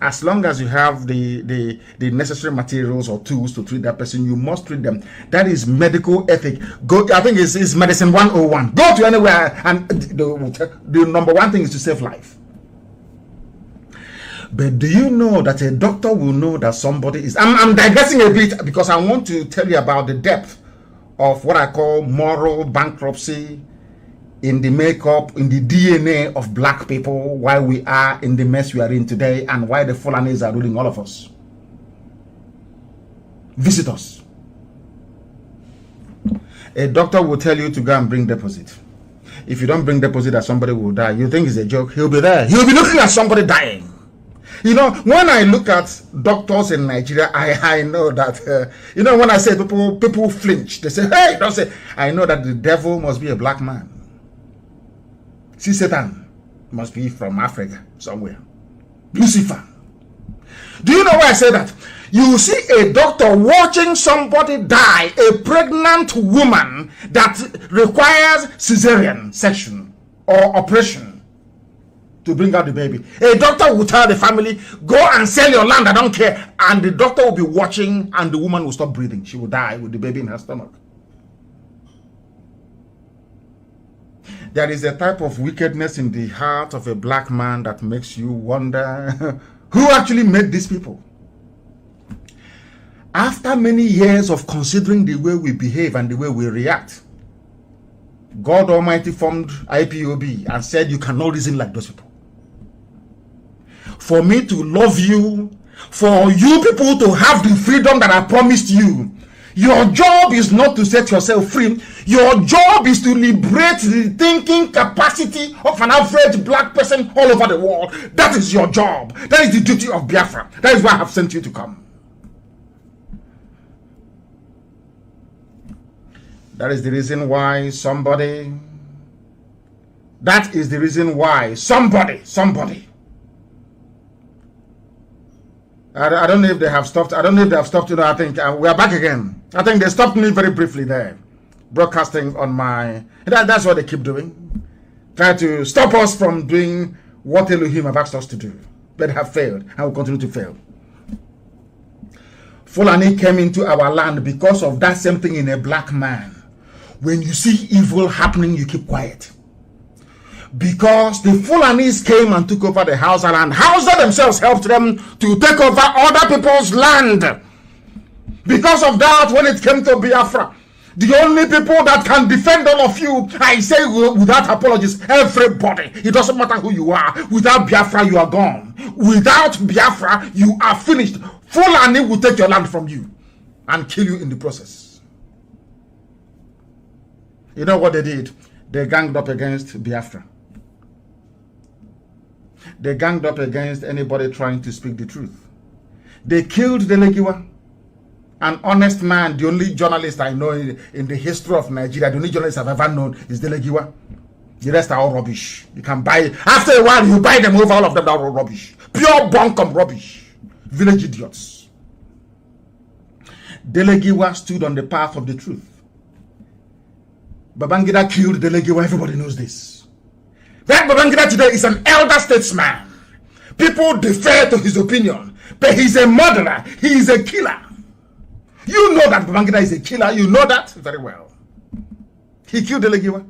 As long as you have the necessary materials or tools to treat that person, you must treat them. That is medical ethic. Go, I think it's medicine 101. Go to anywhere, and the number one thing is to save life. But do you know that a doctor will know that somebody is... I'm digressing a bit because I want to tell you about the depth of what I call moral bankruptcy in the makeup, in the DNA of black people, why we are in the mess we are in today, and why the Fulanis are ruling all of us. Visit us. A doctor will tell you to go and bring deposit. If you don't bring deposit, that somebody will die. You think it's a joke? He'll be there. He'll be looking at somebody dying. You know, when I look at doctors in Nigeria, I know that, you know, when I say people flinch, they say, hey, don't say, I know that the devil must be a black man. See, Satan must be from Africa somewhere. Lucifer. Do you know why I say that? You see a doctor watching somebody die, a pregnant woman that requires cesarean section or operation to bring out the baby. A doctor will tell the family, go and sell your land, I don't care. And the doctor will be watching and the woman will stop breathing. She will die with the baby in her stomach. There is a type of wickedness in the heart of a black man that makes you wonder who actually made these people. After many years of considering the way we behave and the way we react, God Almighty formed IPOB and said you cannot reason like those people. For me to love you, for you people to have the freedom that I promised you, your job is not to set yourself free. Your job is to liberate the thinking capacity of an average black person all over the world. That is your job. That is the duty of Biafra. That is why I have sent you to come. That is the reason why somebody, I don't know if they have stopped. I don't know if they have stopped. You know, I think we are back again. I think they stopped me very briefly there. broadcasting on my... That's what they keep doing. Try to stop us from doing what Elohim have asked us to do. But have failed and will continue to fail. Fulani came into our land because of that same thing in a black man. When you see evil happening, you keep quiet. Because the Fulanis came and took over the Hausa land. Hausa themselves helped them to take over other people's land. Because of that, when it came to Biafra, the only people that can defend all of you, I say without apologies, everybody. It doesn't matter who you are. Without Biafra, you are gone. Without Biafra, you are finished. Fulani will take your land from you and kill you in the process. You know what they did? They ganged up against Biafra. They ganged up against anybody trying to speak the truth. They killed Delegiwa. An honest man, the only journalist I know in the history of Nigeria, the only journalist I've ever known is Delegiwa. The rest are all rubbish. You can buy, after a while, you buy them over, all of them are all rubbish. Pure bunkum rubbish. Village idiots. Delegiwa stood on the path of the truth. Babangida killed Delegiwa, everybody knows this. That Babangida today is an elder statesman. People defer to his opinion, but he's a murderer, he is a killer. You know that Babangida is a killer. You know that very well. He killed Delegiwa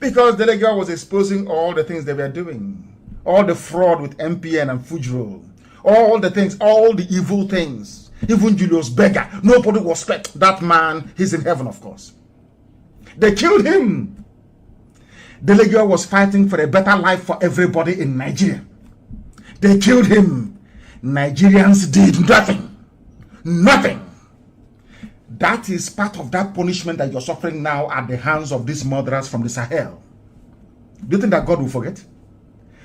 because Delegiwa was exposing all the things they were doing. All the fraud with MPN and Fujro. All the things, all the evil things. Even Julius Berger. Nobody will respect that man. He's in heaven, of course. They killed him. Delegiwa was fighting for a better life for everybody in Nigeria. They killed him. Nigerians did nothing. Nothing. That is part of that punishment that you're suffering now at the hands of these murderers from the Sahel. Do you think that God will forget?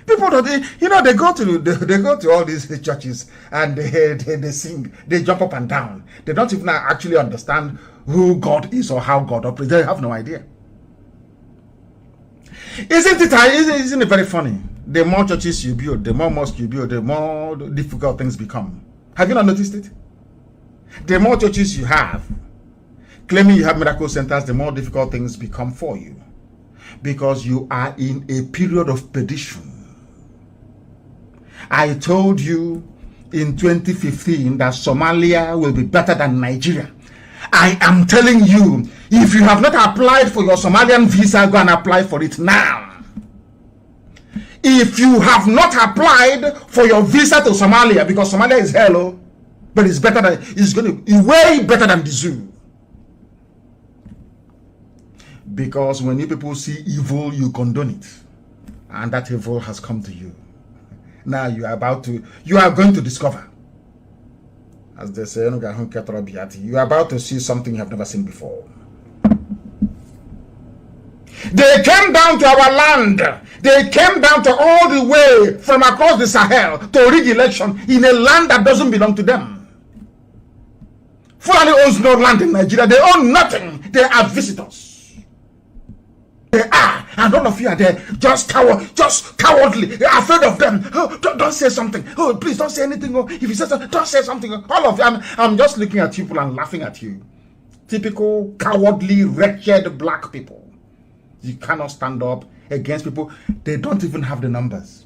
People don't, they go to all these churches and they sing, they jump up and down. They don't even actually understand who God is or how God operates. They have no idea. Isn't it very funny? The more churches you build, the more mosques you build, the more difficult things become. Have you not noticed it? The more churches you have, claiming you have miracle centers, the more difficult things become for you. Because you are in a period of perdition. I told you in 2015 that Somalia will be better than Nigeria. I am telling you, if you have not applied for your Somalian visa, go and apply for it now. If you have not applied for your visa to Somalia, because Somalia is hello, but it's better than, it's going to be way better than the zoo. Because when you people see evil, you condone it. And that evil has come to you. Now you are going to discover. As they say, you are about to see something you have never seen before. They came down to our land. They came down to all the way from across the Sahel to rig election in a land that doesn't belong to them. Fulani owns no land in Nigeria. They own nothing. They are visitors. They are, and all of you are there just cowardly. You're afraid of them. Oh, don't say something. Oh, please don't say anything. Oh, if you say something, don't say something. All of you, I'm just looking at people and laughing at you. Typical cowardly, wretched black people. You cannot stand up against people. They don't even have the numbers.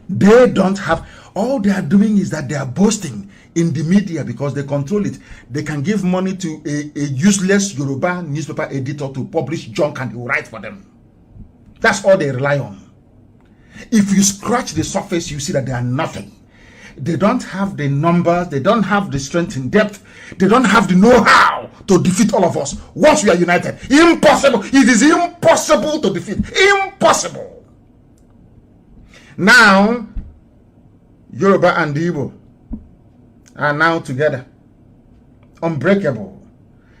They don't have. All they are doing is that they are boasting in the media because they control it. They can give money to a useless Yoruba newspaper editor to publish junk and he will write for them. That's all they rely on. If you scratch the surface, you see that they are nothing. They don't have the numbers. They don't have the strength in depth. They don't have the know-how to defeat all of us once we are united. Impossible. It is impossible to defeat. Impossible. Now, Yoruba and Igbo are now together. Unbreakable.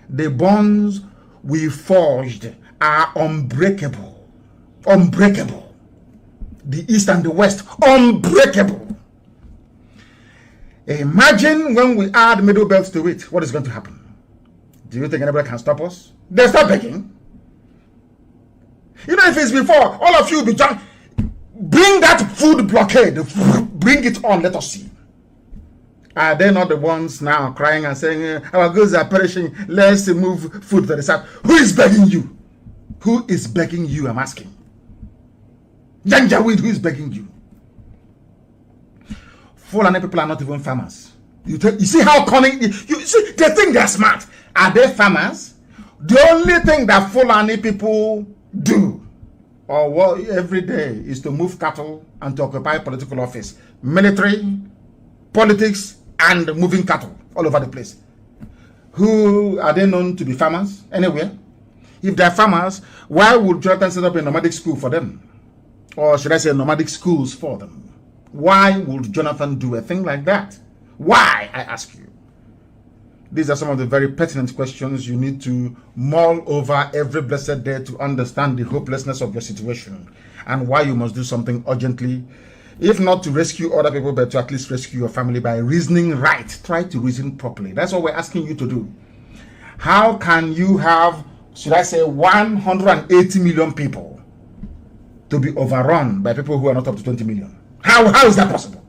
The bonds we forged are unbreakable. Unbreakable. The East and the West, unbreakable. Imagine when we add middle belts to it, what is going to happen? Do you think anybody can stop us? They start begging. You know, if it's before, all of you will be done. Bring that food blockade. Bring it on, let us see. Are they not the ones now crying and saying, our goods are perishing, let's move food to the south? Who is begging you? Who is begging you, I'm asking? Janjaweed, who is begging you? Fulani people are not even farmers. You see how cunning, you see, they think they're smart. Are they farmers? The only thing that Fulani people do, or what every day, is to move cattle and to occupy political office. Military, politics, and moving cattle all over the place. Who are they known to be farmers anywhere? If they're farmers, why would Jonathan set up a nomadic school for them? Or should I say nomadic schools for them? Why would Jonathan do a thing like that? Why, I ask you? These are some of the very pertinent questions you need to mull over every blessed day to understand the hopelessness of your situation and why you must do something urgently, if not to rescue other people, but to at least rescue your family by reasoning right. Try to reason properly. That's what we're asking you to do. How can you have, should I say, 180 million people to be overrun by people who are not up to 20 million? How is that possible?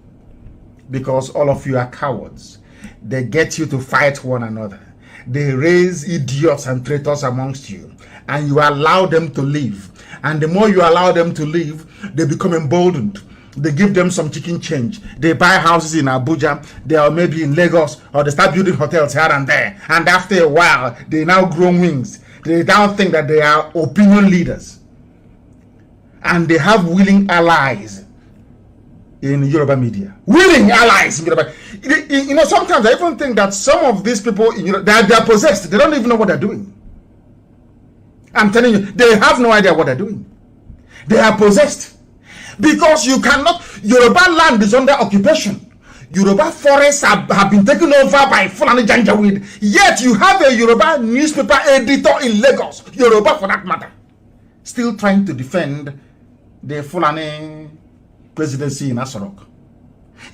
Because all of you are cowards. They get you to fight one another. They raise idiots and traitors amongst you, and you allow them to live. And the more you allow them to live, they become emboldened. They give them some chicken change. They buy houses in Abuja, they are maybe in Lagos, or they start building hotels here and there. And after a while, they now grow wings. They now think that they are opinion leaders. And they have willing allies in Yoruba media. Willing allies in Yoruba. You know, sometimes I even think that some of these people in Europe, they are possessed. They don't even know what they're doing. I'm telling you, they have no idea what they're doing. They are possessed. Because you cannot, Yoruba land is under occupation. Yoruba forests have been taken over by Fulani Janjaweed. Yet you have a Yoruba newspaper editor in Lagos, Yoruba for that matter, still trying to defend the Fulani presidency in Asarok.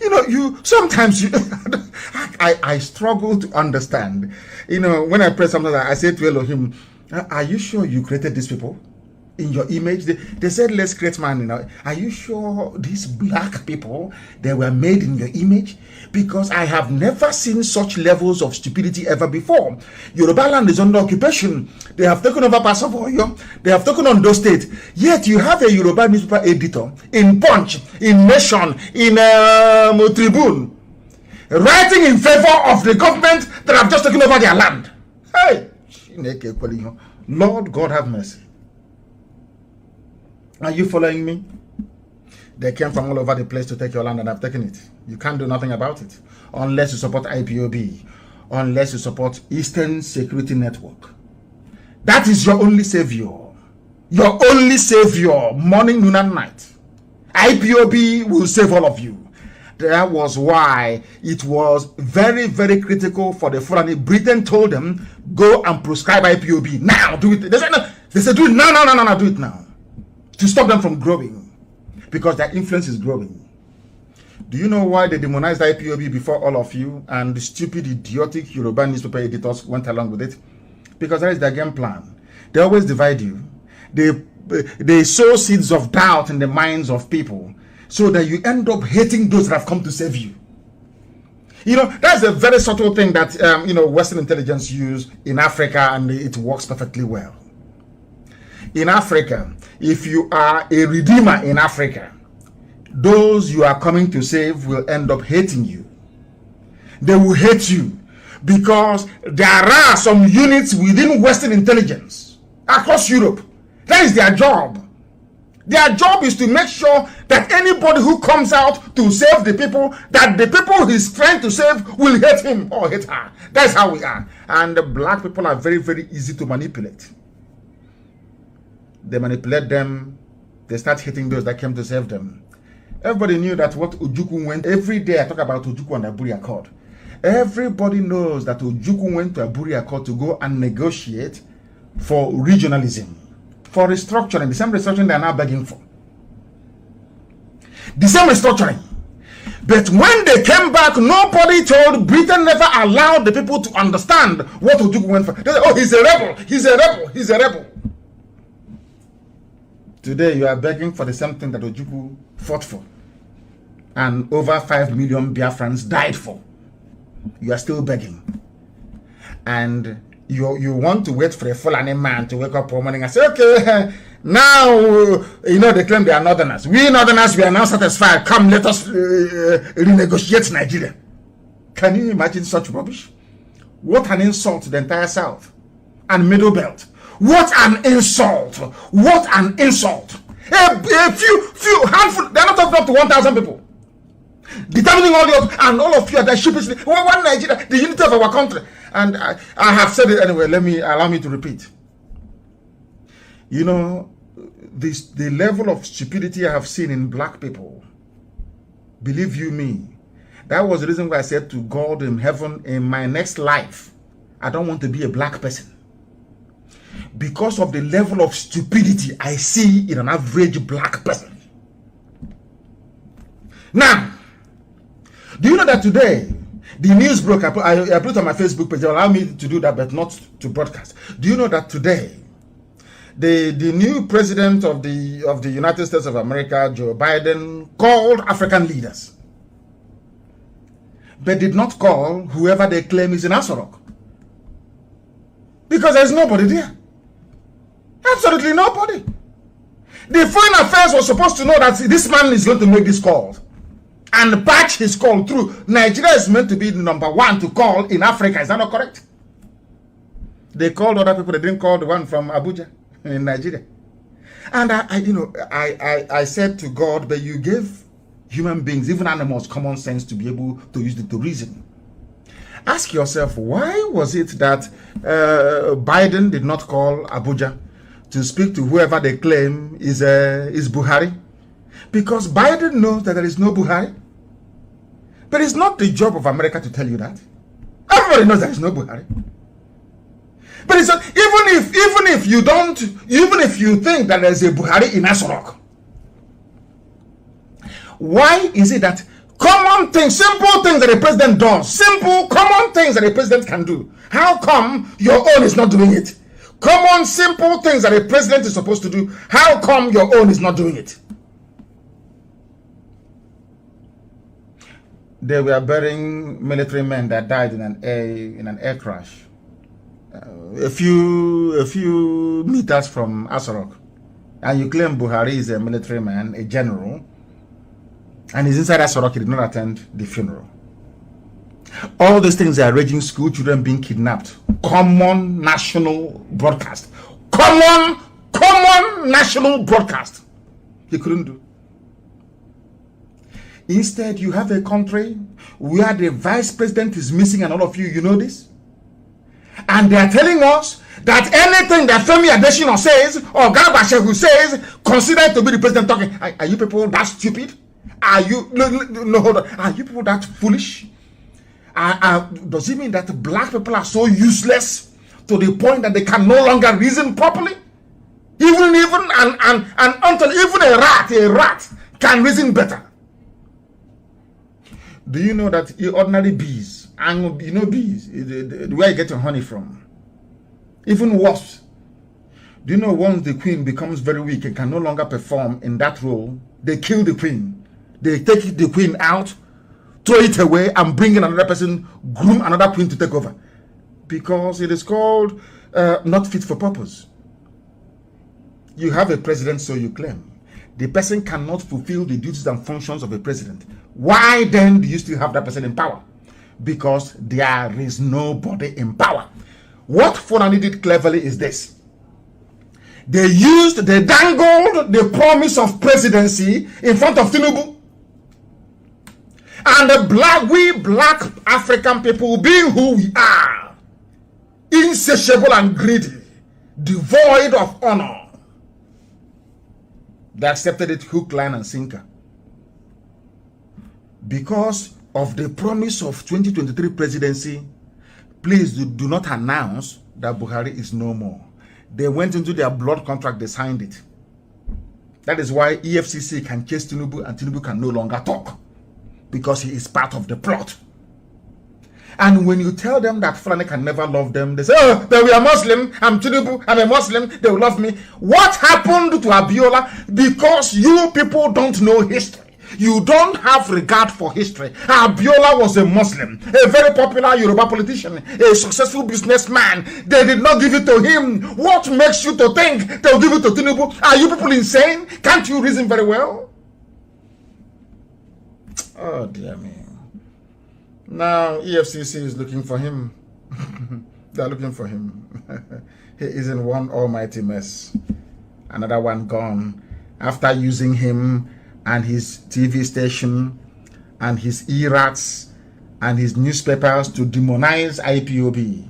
You know, sometimes I struggle to understand. You know, when I pray something, I say to Elohim, are you sure you created these people in your image? They said, let's create man. You know, are you sure these black people, they were made in your image? Because I have never seen such levels of stupidity ever before. Yoruba land is under occupation. They have taken over Pasovoyo. They have taken on those states. Yet you have a Yoruba newspaper editor in Punch, in Nation, in Tribune, writing in favor of the government that have just taken over their land. Hey, Lord God have mercy. Are you following me? They came from all over the place to take your land and have taken it. You can't do nothing about it unless you support IPOB, unless you support Eastern Security Network. That is your only savior. Your only savior, morning, noon, and night. IPOB will save all of you. That was why it was very, very critical for the Fulani. Britain told them, go and prescribe IPOB now. Do it. They said, no. They said, do it now, no, do it now. To stop them from growing. Because their influence is growing. Do you know why they demonized IPOB before all of you and the stupid, idiotic Yoruba newspaper editors went along with it? Because that is their game plan. They always divide you. They sow seeds of doubt in the minds of people so that you end up hating those that have come to save you. You know, that's a very subtle thing that, you know, Western intelligence use in Africa, and it works perfectly well. In Africa, if you are a redeemer in Africa, those you are coming to save will end up hating you. They will hate you because there are some units within Western intelligence across Europe. That is their job. Their job is to make sure that anybody who comes out to save the people, that the people he's trying to save will hate him or hate her. That's how we are. And the black people are very, very easy to manipulate. They manipulate them. They start hitting those that came to save them. Everybody knew that what Ojukwu went, every day I talk about Ojukwu and Aburi Accord. Everybody knows that Ojukwu went to Aburi Accord to go and negotiate for regionalism, for restructuring, the same restructuring they are now begging for. The same restructuring. But when they came back, nobody told, Britain never allowed the people to understand what Ojukwu went for. They said, oh, he's a rebel, he's a rebel, he's a rebel. Today you are begging for the same thing that Ojukwu fought for. And over 5 million Biafrans died for. You are still begging. And you want to wait for a Fulani man to wake up one morning and say, okay, now, they claim they are Northerners. We Northerners, we are now satisfied. Come, let us renegotiate Nigeria. Can you imagine such rubbish? What an insult to the entire South and Middle Belt. What an insult. What an insult. A few handful, they're not talking up to 1,000 people. Determining all of you are the sheepishly. One Nigeria, the unity of our country. And I have said it anyway. Allow me to repeat. The level of stupidity I have seen in black people. Believe you me, that was the reason why I said to God in heaven, in my next life, I don't want to be a black person. Because of the level of stupidity I see in an average black person. Now, do you know that today, the news broke, I put it on my Facebook page, allow me to do that, but not to broadcast. Do you know that today, the new president of the United States of America, Joe Biden, called African leaders, but did not call whoever they claim is in Asorok. Because there's nobody there. Absolutely nobody. The Foreign Affairs was supposed to know that this man is going to make this call and patch his call through. Nigeria is meant to be the number one to call in Africa. Is that not correct? They called other people. They didn't call the one from Abuja in Nigeria. And I said to God, but you gave human beings, even animals, common sense to be able to use it to reason. Ask yourself, why was it that Biden did not call Abuja to speak to whoever they claim is Buhari? Because Biden knows that there is no Buhari. But it's not the job of America to tell you that. Everybody knows there is no Buhari. But it's not, even if you think that there is a Buhari in Asorok, why is it that common things, simple things that a president does, simple, common things that a president can do, how come your own is not doing it? Common, simple things that a president is supposed to do, how come your own is not doing it? They were burying military men that died in an air crash. A few meters from Asorok. And you claim Buhari is a military man, a general, and he's inside Asorok. He did not attend the funeral. All these things are raging, school children being kidnapped. Common national broadcast. Common national broadcast. He couldn't do. Instead, you have a country where the vice president is missing, and all of you know this. And they are telling us that anything that Femi Adesina says or Garba Shehu says, considered to be the president talking. Are you people that stupid? Are you no hold on? Are you people that foolish? Does it mean that black people are so useless to the point that they can no longer reason properly? Even until even a rat can reason better. Do you know that ordinary bees, and you know bees, where you get your honey from? Even worse. Do you know once the queen becomes very weak and can no longer perform in that role, they kill the queen. They take the queen out, throw it away, and bring in another person, groom another queen to take over. Because it is called not fit for purpose. You have a president, so you claim. The person cannot fulfill the duties and functions of a president. Why then do you still have that person in power? Because there is nobody in power. What Fulani did cleverly is this. They dangled the promise of presidency in front of Tinubu. And we black African people, being who we are, insatiable and greedy, devoid of honor, they accepted it hook, line, and sinker. Because of the promise of 2023 presidency, please do not announce that Buhari is no more. They went into their blood contract, they signed it. That is why EFCC can chase Tinubu and Tinubu can no longer talk. Because he is part of the plot. And when you tell them that Fulani can never love them, they say, oh, but we are Muslim, I'm Tinubu, I'm a Muslim, they will love me. What happened to Abiola? Because you people don't know history. You don't have regard for history. Abiola was a Muslim, a very popular Yoruba politician, a successful businessman. They did not give it to him. What makes you to think they'll give it to Tinubu? Are you people insane? Can't you reason very well? Oh, dear me. Now, EFCC is looking for him. They're looking for him. He is in one almighty mess. Another one gone. After using him and his TV station and his e-rats and his newspapers to demonize IPOB.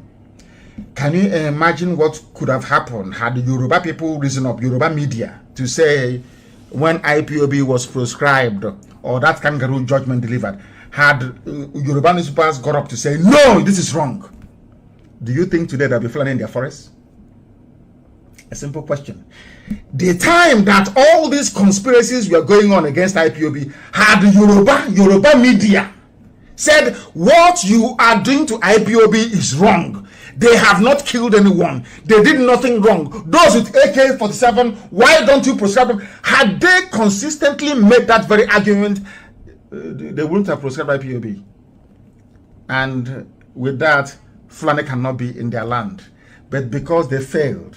Can you imagine what could have happened had the Yoruba people risen up, Yoruba media, to say when IPOB was proscribed or that kangaroo judgment delivered, had Yoruba newspapers got up to say, no, this is wrong? Do you think today they'll be flying in their forests? A simple question. The time that all these conspiracies were going on against IPOB, had Yoruba media said what you are doing to IPOB is wrong. They have not killed anyone. They did nothing wrong. Those with AK-47, why don't you proscribe them? Had they consistently made that very argument, they wouldn't have proscribed IPOB. And with that, Fulani cannot be in their land. But because they failed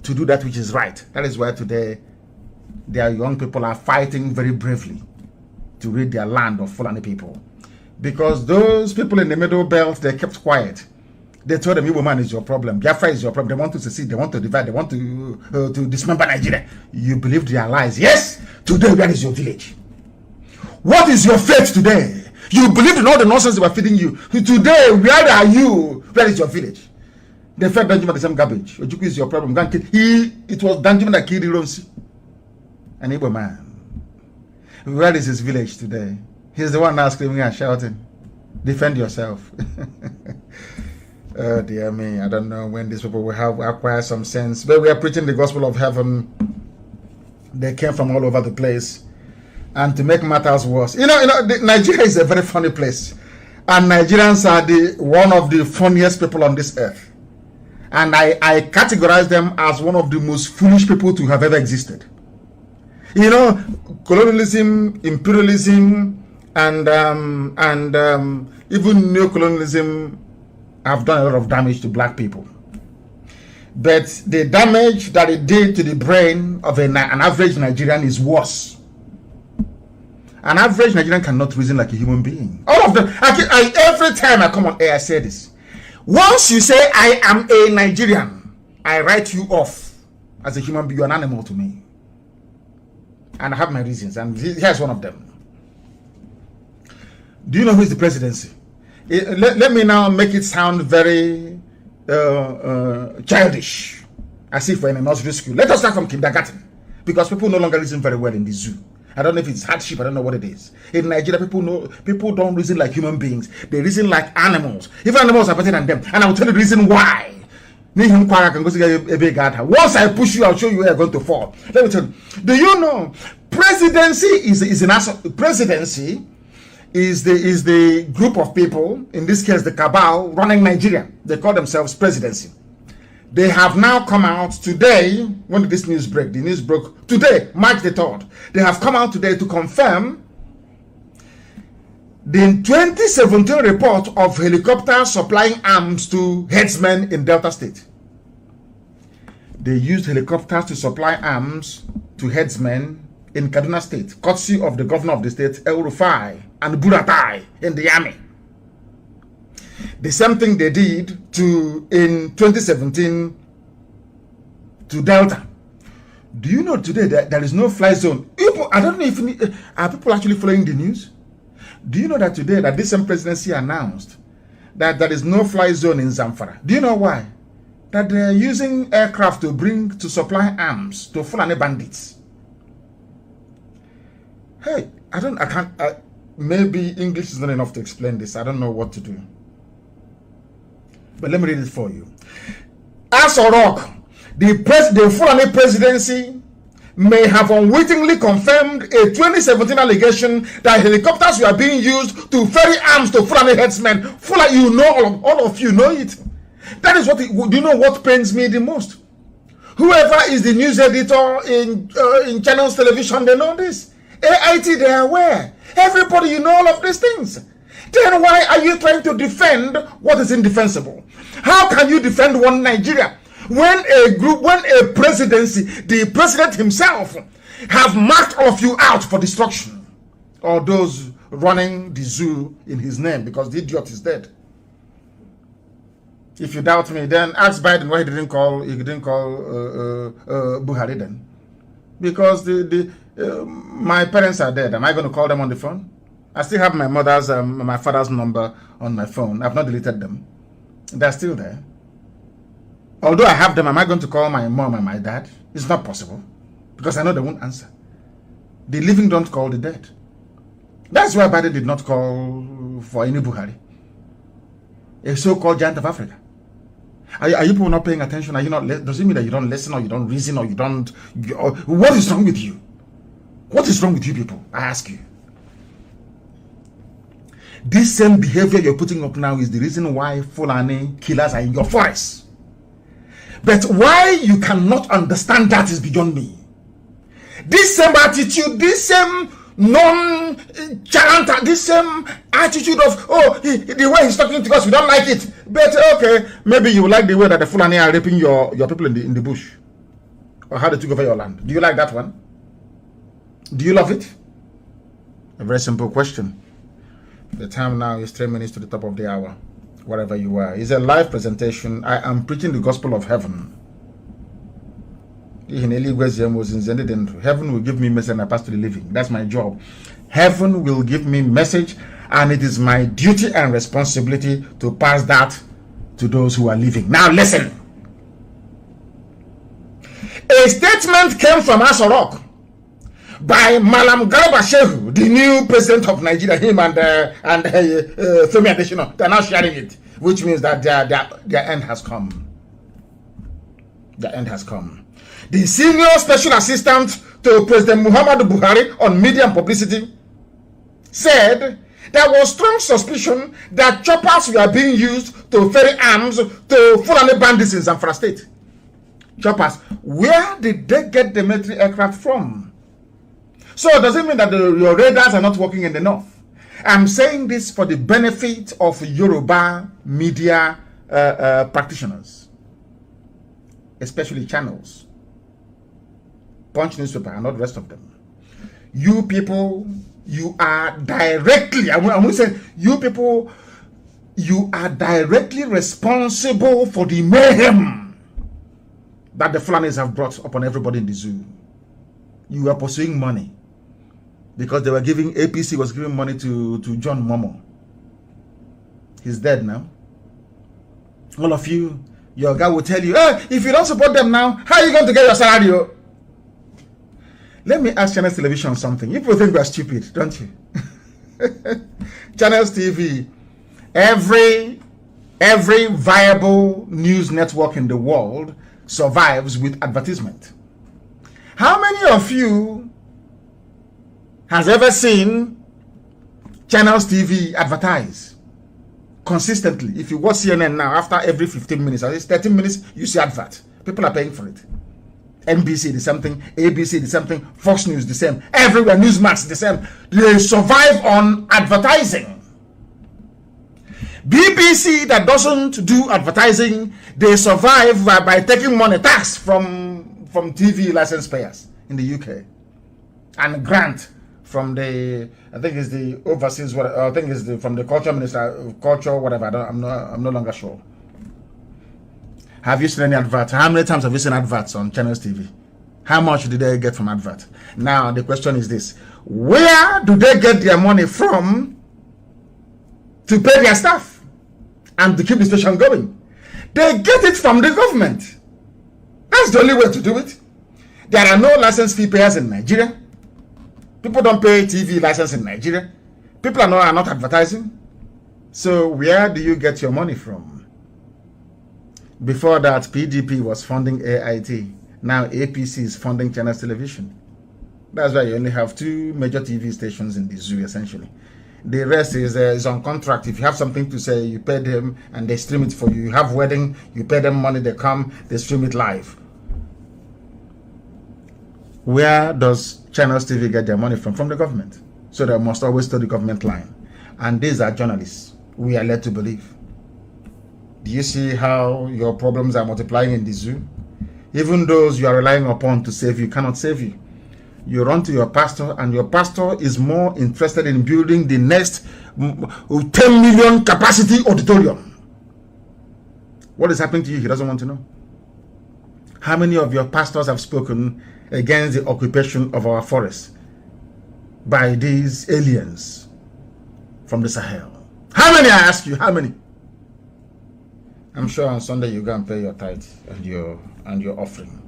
to do that which is right, that is why today their young people are fighting very bravely to rid their land of Fulani people. Because those people in the middle belt, they kept quiet. They told them, Igbo man is your problem, Biafra is your problem, they want to secede, they want to divide, they want to dismember Nigeria. You believed their lies. Yes, today where is your village? What is your faith today? You believed in all the nonsense they were feeding you. Today, where are you? Where is your village? They fed Danjuma the same garbage. Ojuku is your problem. It was Danjuma that killed Ironsi. An Igbo man. Where is his village today? He's the one now screaming and shouting. Defend yourself. Oh dear me, I don't know when these people will have acquired some sense. But we are preaching the gospel of heaven. They came from all over the place. And to make matters worse, Nigeria is a very funny place. And Nigerians are one of the funniest people on this earth. And I categorize them as one of the most foolish people to have ever existed. Colonialism, imperialism, and even neocolonialism have done a lot of damage to black people. But the damage that it did to the brain of an average Nigerian is worse. An average Nigerian cannot reason like a human being. All of them. Every time I come on air, I say this. Once you say I am a Nigerian, I write you off as a human being. You're an animal to me. And I have my reasons. And here's one of them. Do you know who is the presidency? Let me now make it sound very childish. As if we're in a nursery school. Let us start from kindergarten. Because people no longer listen very well in the zoo. I don't know if it's hardship, I don't know what it is. In Nigeria, people don't reason like human beings. They reason like animals. Even animals are better than them. And I will tell you the reason why. Once I push you, I'll show you where you're going to fall. Let me tell you. Do you know presidency is the group of people, in this case the cabal, running Nigeria. They call themselves presidency. They have now come out today. When did this news break? The news broke today, March the 3rd. They have come out today to confirm the 2017 report of helicopters supplying arms to headsmen in Delta State. They used helicopters to supply arms to headsmen in Kaduna State, courtesy of the governor of the state, El Rufai, and Buratai in the army. The same thing they did in 2017 to Delta. Do you know today that there is no fly zone? I don't know if are people actually following the news. Do you know that today that this same presidency announced that there is no fly zone in Zamfara? Do you know why? That they are using aircraft to supply arms to Fulani bandits. Hey, maybe English is not enough to explain this. I don't know what to do. But let me read it for you. As a rock, the Fulani presidency may have unwittingly confirmed a 2017 allegation that helicopters were being used to ferry arms to Fulani headsmen. Fulani, all of you know it. That is do you know what pains me the most? Whoever is the news editor in channels television, they know this. AIT, they are aware. Everybody, you know all of these things. Then why are you trying to defend what is indefensible? How can you defend one Nigeria when a presidency, the president himself, have marked all of you out for destruction? Or those running the zoo in his name because the idiot is dead. If you doubt me, then ask Biden why he didn't call Buhari then. Because my parents are dead. Am I going to call them on the phone? I still have my mother's, my father's number on my phone. I've not deleted them. They're still there. Although I have them, am I going to call my mom and my dad? It's not possible. Because I know they won't answer. The living don't call the dead. That's why Biden did not call for any Buhari, a so-called giant of Africa. Are you people not paying attention? Are you not? Does it mean that you don't listen, or you don't reason, or you don't? What is wrong with you? What is wrong with you people? I ask you. This same behavior you're putting up now is the reason why Fulani killers are in your forest. But why you cannot understand that is beyond me. This same attitude, this same non-chalant, this same attitude of, the way he's talking to us, we don't like it. But okay, maybe you like the way that the Fulani are raping your people in the bush. Or how they took over your land. Do you like that one? Do you love it? A very simple question. The time now is 3 minutes to the top of the hour. Wherever you are. It's a live presentation. I am preaching the gospel of heaven. Heaven will give me message and I pass to the living. That's my job. Heaven will give me message, and it is my duty and responsibility to pass that to those who are living. Now listen. A statement came from Asorok by Malam Garba Shehu, the new president of Nigeria. Him and Femi Adesina, they're now sharing it, which means that their end has come. The end has come. The senior special assistant to President Muhammadu Buhari on media and publicity said there was strong suspicion that choppers were being used to ferry arms to Fulani bandits in Zamfara State. Choppers, where did they get the military aircraft from? So does it mean that your radars are not working in the north? I'm saying this for the benefit of Yoruba media practitioners, especially channels. Punch newspaper and not the rest of them. You people, you are directly, I'm going to say, you people, you are directly responsible for the mayhem that the Fulanis have brought upon everybody in the zoo. You are pursuing money because they were giving, APC was giving money to John Momo. He's dead now. All of you, your guy will tell you, if you don't support them now, how are you going to get your salary? Let me ask Channels Television something. You people think we are stupid, don't you? Channels TV, every viable news network in the world survives with advertisement. How many of you has ever seen Channels TV advertise consistently? If you watch CNN now, after every 15 minutes, at least 13 minutes, you see advert. People are paying for it. NBC the same thing, ABC the same thing, Fox News the same, everywhere, Newsmax the same. They survive on advertising. BBC that doesn't do advertising, they survive by taking money tax from TV license payers in the UK and grant from the, I think it's the overseas, I think it's from the culture minister, culture whatever. I'm no longer sure. Have you seen any adverts? How many times have you seen adverts on Channels TV? How much did they get from advert? Now the question is this: where do they get their money from to pay their staff and to keep the station going? They get it from the government. That's the only way to do it. There are no license fee payers in Nigeria. People don't pay TV license in Nigeria. People are not advertising. So where do you get your money from? Before that, PDP was funding AIT. Now APC is funding Channels Television. That's why you only have 2 major TV stations in the zoo, essentially. The rest is on contract. If you have something to say, you pay them and they stream it for you. You have wedding, you pay them money, they come, they stream it live. Where does channels TV get their money from the government. So they must always toe the government line. And these are journalists we are led to believe. Do you see how your problems are multiplying in the zoo? Even those you are relying upon to save you cannot save you. You run to your pastor, and your pastor is more interested in building the next 10 million capacity auditorium. What is happening to you? He doesn't want to know. How many of your pastors have spoken against the occupation of our forests by these aliens from the Sahel? How many, I ask you, how many? I'm sure on Sunday you go and pay your tithe and your offering.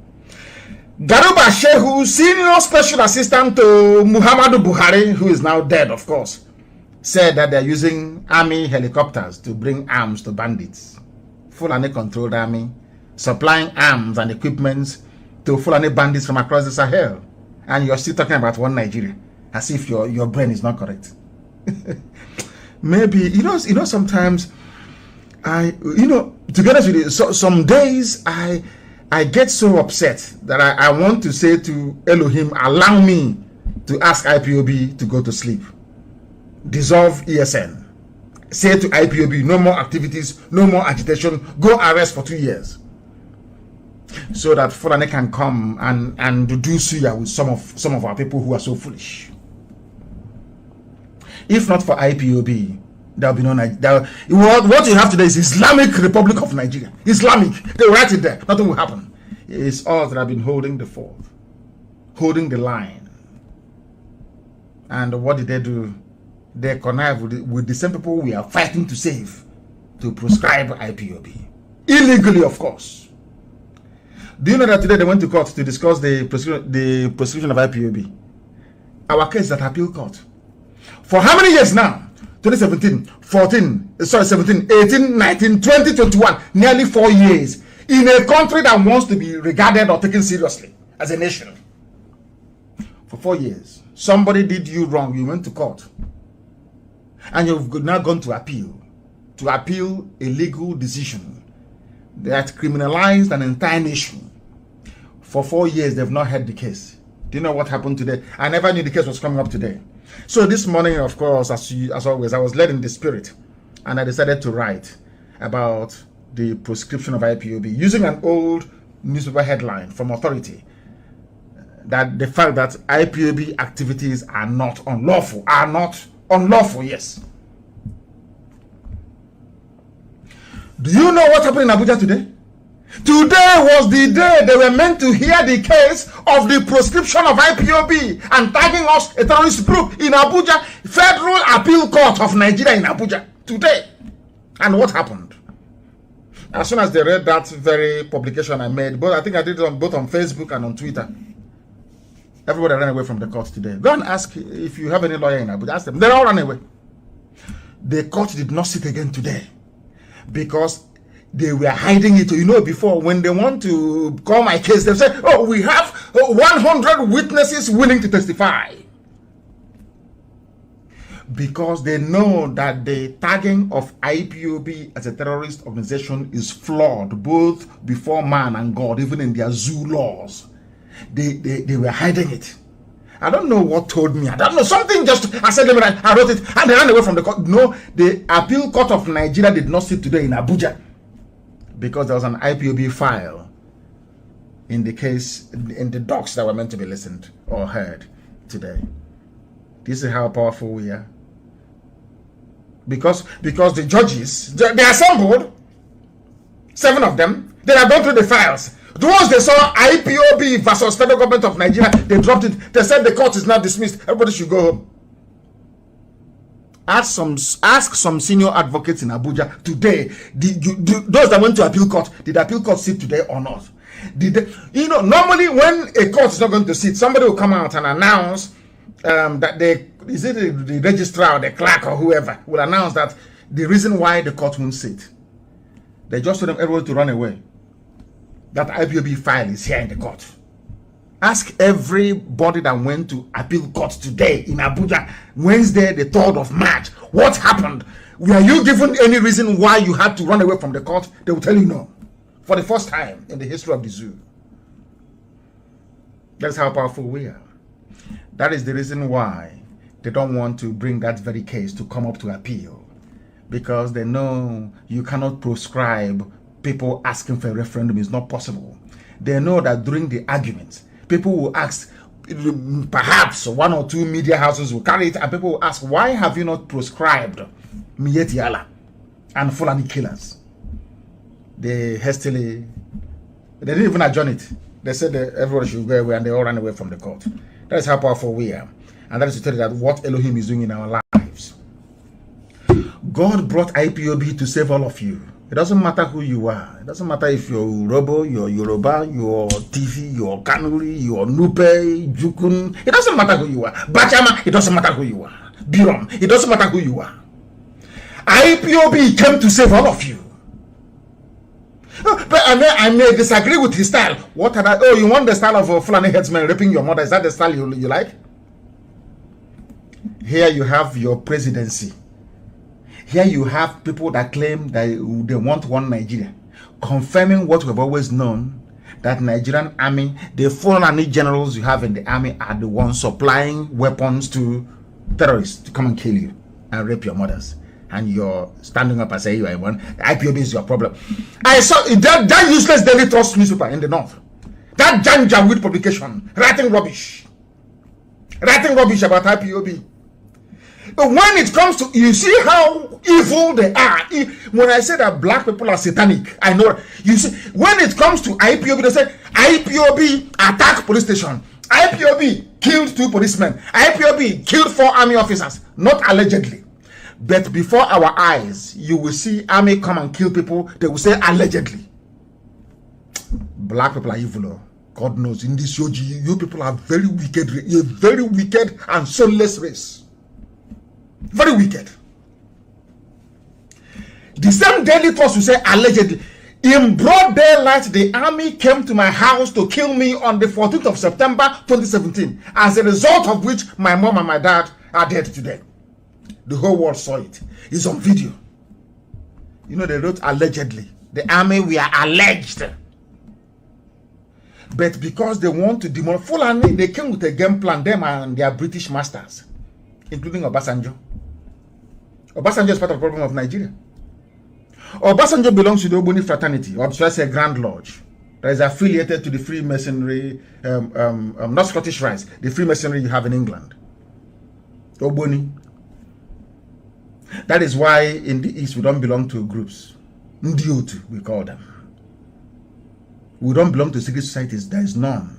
Garuba Shehu, senior special assistant to Muhammadu Buhari, who is now dead, of course, said that they're using army helicopters to bring arms to bandits. Fulani controlled army, supplying arms and equipment to Fulani bandits from across the Sahel. And you're still talking about one Nigeria, as if your brain is not correct. Maybe, you know, sometimes to be honest with you, some days I get so upset that I want to say to Elohim, allow me to ask IPOB to go to sleep. Dissolve ESN. Say to IPOB, no more activities, no more agitation, go arrest for 2 years. So that Fulani can come and do suya with some of our people who are so foolish. If not for IPOB, there will be no Nigeria. What you have today is Islamic Republic of Nigeria. Islamic. They write it there. Nothing will happen. It's us that have been holding the fort, holding the line. And what did they do? They connive with the same people we are fighting to save, to prescribe IPOB. Illegally, of course. Do you know that today they went to court to discuss the prescription of IPOB? Our case is at appeal court. For how many years now? 2017, 17, 18, 19, 20, 21, nearly 4 years in a country that wants to be regarded or taken seriously as a nation. For 4 years, somebody did you wrong, you went to court, and you've now gone to appeal a legal decision that criminalized an entire nation. For 4 years, they've not heard the case. Do you know what happened today? I never knew the case was coming up today. So this morning, of course, as always, I was led in the spirit, and I decided to write about the prescription of IPOB using an old newspaper headline from Authority, that the fact that IPOB activities are not unlawful, yes. Do you know what happened in Abuja today? Today was the day they were meant to hear the case of the prescription of IPOB and tagging us a terrorist group in Abuja, Federal Appeal Court of Nigeria in Abuja today. And what happened? As soon as they read that very publication I made, I think I did it both on Facebook and on Twitter, everybody ran away from the court today. Go and ask if you have any lawyer in Abuja. Ask them. They all ran away. The court did not sit again today because they were hiding it. You know, before, when they want to call my case, they say, oh, we have 100 witnesses willing to testify. Because they know that the tagging of IPOB as a terrorist organization is flawed, both before man and God, even in their zoo laws. They were hiding it. I don't know what told me. I don't know. Something just, I said, I wrote it, and they ran away from the court. No, the Appeal Court of Nigeria did not sit today in Abuja, because there was an IPOB file in the case, in the docs that were meant to be listened or heard today. This is how powerful we are. Because the judges, they assembled, 7 of them, they have gone through the files. Once they saw IPOB versus Federal Government of Nigeria, they dropped it. They said the court is now dismissed. Everybody should go home. Ask some senior advocates in Abuja today. Those that went to appeal court, did the appeal court sit today or not? Normally when a court is not going to sit, somebody will come out and announce that the registrar or the clerk or whoever will announce that the reason why the court won't sit. They just told them everybody to run away. That IPOB file is here in the court. Ask everybody that went to appeal court today in Abuja, Wednesday, the 3rd of March, what happened? Were you given any reason why you had to run away from the court? They will tell you no. For the first time in the history of the zoo. That's how powerful we are. That is the reason why they don't want to bring that very case to come up to appeal, because they know you cannot proscribe people asking for a referendum. Is not possible. They know that during the argument, people will ask, perhaps one or two media houses will carry it, and people will ask, why have you not proscribed Mieti Allah and Fulani killers? They hastily, they didn't even adjourn it. They said that everyone should go away, and they all ran away from the court. That is how powerful we are. And that is to tell you that what Elohim is doing in our lives. God brought IPOB to save all of you. It doesn't matter who you are. It doesn't matter if you're Robo, you're Yoruba, you're TV, you're Kanuri, you're Nupe, Jukun. It doesn't matter who you are. Bachama, it doesn't matter who you are. Birom, it doesn't matter who you are. IPOB came to save all of you. But I may disagree with his style. What are that? Oh, you want the style of a Fulani headsman raping your mother? Is that the style you like? Here you have your presidency. Here you have people that claim that they want one Nigeria, confirming what we've always known, that Nigerian army, the Fulani generals you have in the army are the ones supplying weapons to terrorists to come and kill you and rape your mothers. And you're standing up and saying you are one. IPOB is your problem. I saw that useless Daily Trust newspaper in the north. That Janjaweed publication writing rubbish about IPOB. But when it comes to, you see how evil they are. When I say that black people are satanic, I know. You see, when it comes to IPOB, they say IPOB attacked police station. IPOB killed 2 policemen. IPOB killed 4 army officers. Not allegedly. But before our eyes, you will see army come and kill people. They will say allegedly. Black people are evil. God knows. In this Yoji, you people are very wicked. You're a very wicked and soulless race. Very wicked. The same Daily Trust will say allegedly. In broad daylight, the army came to my house to kill me on the 14th of September 2017. As a result of which my mom and my dad are dead today. The whole world saw it. It's on video. You know, they wrote allegedly. The army, we are alleged. But because they want to demolish Fulani, they came with a game plan, them and their British masters, including Obasanjo. Obasanjo is part of the problem of Nigeria. Obasanjo belongs to the Ogboni fraternity, or should I say Grand Lodge, that is affiliated to the Freemasonry, not Scottish Rites, the Freemasonry you have in England. Ogboni. That is why in the East we don't belong to groups. Ndiotu, we call them. We don't belong to secret societies. There is none.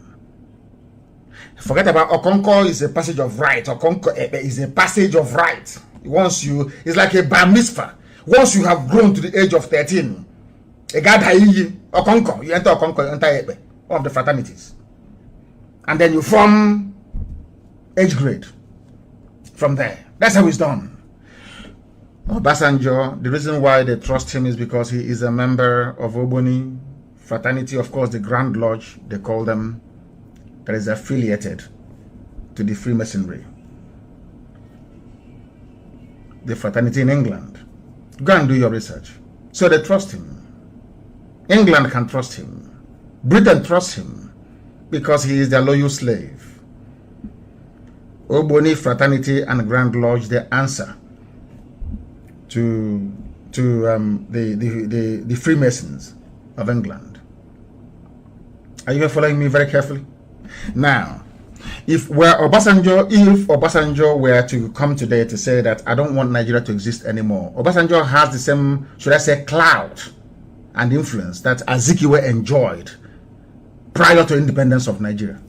Forget about Okonko is a passage of right. Okonko is a passage of right. Once you, it's like a bar mitzvah. Once you have grown to the age of 13, a guy Okonko, you enter Okonko, you enter Ebe, one of the fraternities. And then you form age grade from there. That's how it's done. Obasanjo, the reason why they trust him is because he is a member of Ogboni fraternity, of course, the Grand Lodge, they call them, that is affiliated to the Freemasonry. The fraternity in England. Go and do your research. So they trust him. England can trust him. Britain trusts him because he is their loyal slave. Ogboni fraternity and Grand Lodge, they answer to the Freemasons of England. Are you following me very carefully? Now, if Obasanjo were to come today to say that I don't want Nigeria to exist anymore, Obasanjo has the same, should I say, clout and influence that Azikiwe enjoyed prior to independence of Nigeria.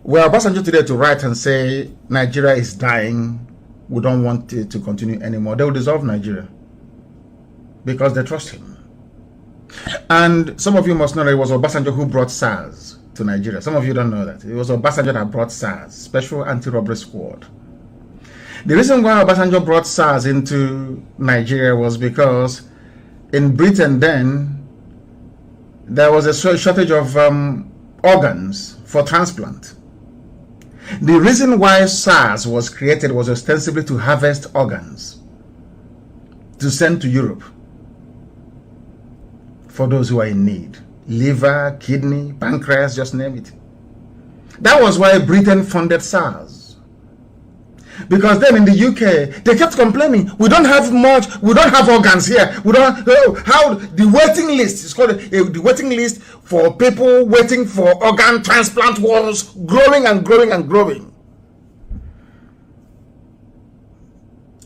Were Obasanjo today to write and say Nigeria is dying, we don't want it to continue anymore, they will dissolve Nigeria because they trust him. And some of you must know that it was Obasanjo who brought SARS to Nigeria. Some of you don't know that. It was Obasanjo that brought SARS, Special Anti-Robbery Squad. The reason why Obasanjo brought SARS into Nigeria was because in Britain then, there was a shortage of organs for transplant. The reason why SARS was created was ostensibly to harvest organs to send to Europe for those who are in need. Liver, kidney, pancreas, just name it. That was why Britain funded SARS. Because then in the UK, they kept complaining, we don't have much, we don't have organs here. We don't how the waiting list is called the waiting list for people waiting for organ transplant was growing and growing and growing.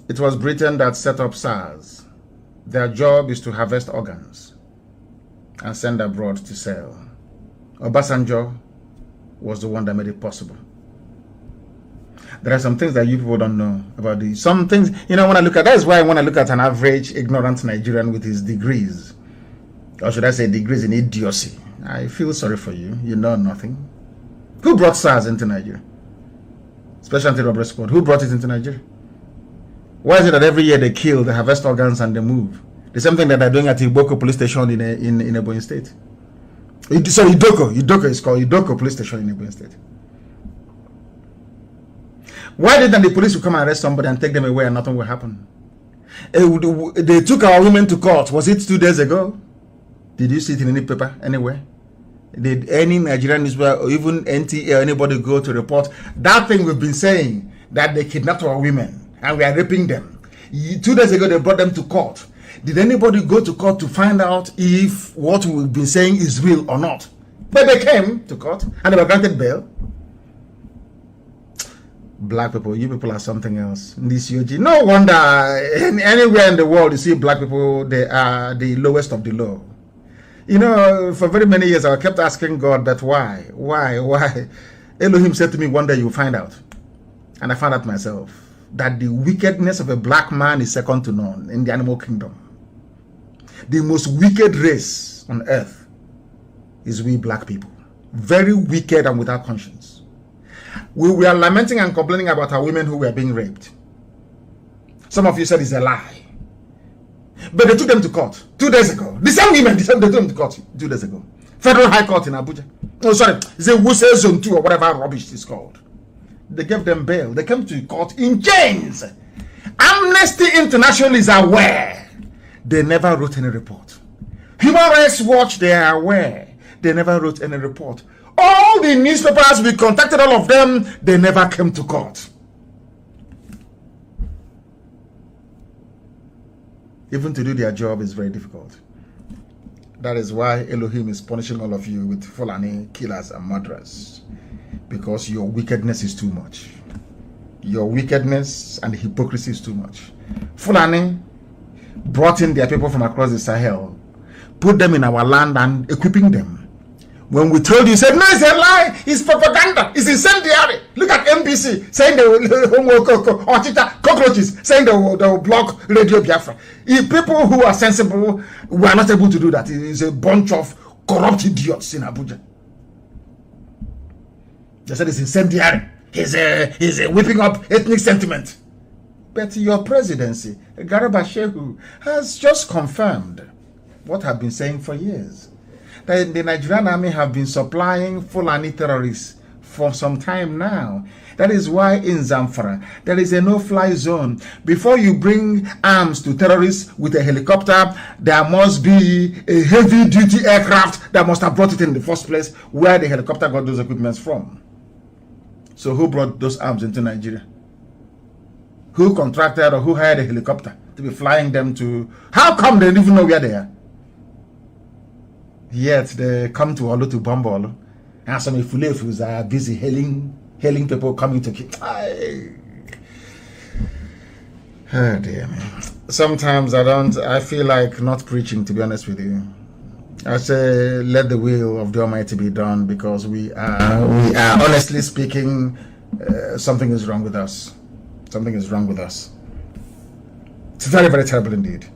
It was Britain that set up SARS. Their job is to harvest organs and send abroad to sell. Obasanjo was the one that made it possible. There are some things that you people don't know about these. Some things, when I look at, that's why when I look at an average ignorant Nigerian with his degrees, or should I say degrees in idiocy, I feel sorry for you. You know nothing. Who brought SARS into Nigeria? Special Anti-Robbery Squad. Who brought it into Nigeria? Why is it that every year they kill, they harvest organs and they move? The same thing that they're doing at Iboko police station in Ebonyi State. Sorry, Idoko is called Idoko police station in Ebonyi State. Why didn't the police come and arrest somebody and take them away and nothing will happen? They took our women to court. Was it 2 days ago? Did you see it in any paper anywhere? Did any Nigerian newspaper or even NTA or anybody go to report that thing we've been saying, that they kidnapped our women and we are raping them? 2 days ago they brought them to court. Did anybody go to court to find out if what we've been saying is real or not? But they came to court and they were granted bail. Black people, you people are something else. This UG. No wonder anywhere in the world you see black people, they are the lowest of the low. For very many years I kept asking God that why? Elohim said to me, one day you'll find out. And I found out myself that the wickedness of a black man is second to none in the animal kingdom. The most wicked race on earth is we black people. Very wicked and without conscience. We were lamenting and complaining about our women who were being raped. Some of you said it's a lie. But they took them to court 2 days ago. The same women, they took them to court 2 days ago. Federal High Court in Abuja. Oh, sorry. It's a Wuse Zone 2 or whatever rubbish it's called. They gave them bail. They came to court in chains. Amnesty International is aware. They never wrote any report. Human Rights Watch, they are aware. They never wrote any report. All the newspapers, we contacted all of them, they never came to court. Even to do their job is very difficult. That is why Elohim is punishing all of you with Fulani killers and murderers. Because your wickedness is too much. Your wickedness and hypocrisy is too much. Fulani brought in their people from across the Sahel, put them in our land and equipping them. When we told you, said, no, it's a lie, it's propaganda, it's incendiary. Look at NBC saying they will, cockroaches saying they will block Radio Biafra. If people who are sensible were not able to do that, it is a bunch of corrupt idiots in Abuja. They said it's incendiary. He's whipping up ethnic sentiment. But your presidency, Garba Shehu, has just confirmed what I've been saying for years. That the Nigerian army have been supplying Fulani terrorists for some time now. That is why in Zamfara, there is a no-fly zone. Before you bring arms to terrorists with a helicopter, there must be a heavy-duty aircraft that must have brought it in the first place, where the helicopter got those equipments from. So who brought those arms into Nigeria? Who contracted or who hired a helicopter to be flying them to? How come they don't even know where they are? Yet they come to Olu to bomb Olu, and some Ifulefus are busy hailing people coming to kill. Oh dear man. Sometimes I feel like not preaching, to be honest with you. I say let the will of the Almighty be done, because we are honestly speaking, something is wrong with us. Something is wrong with us. It's very, very terrible indeed.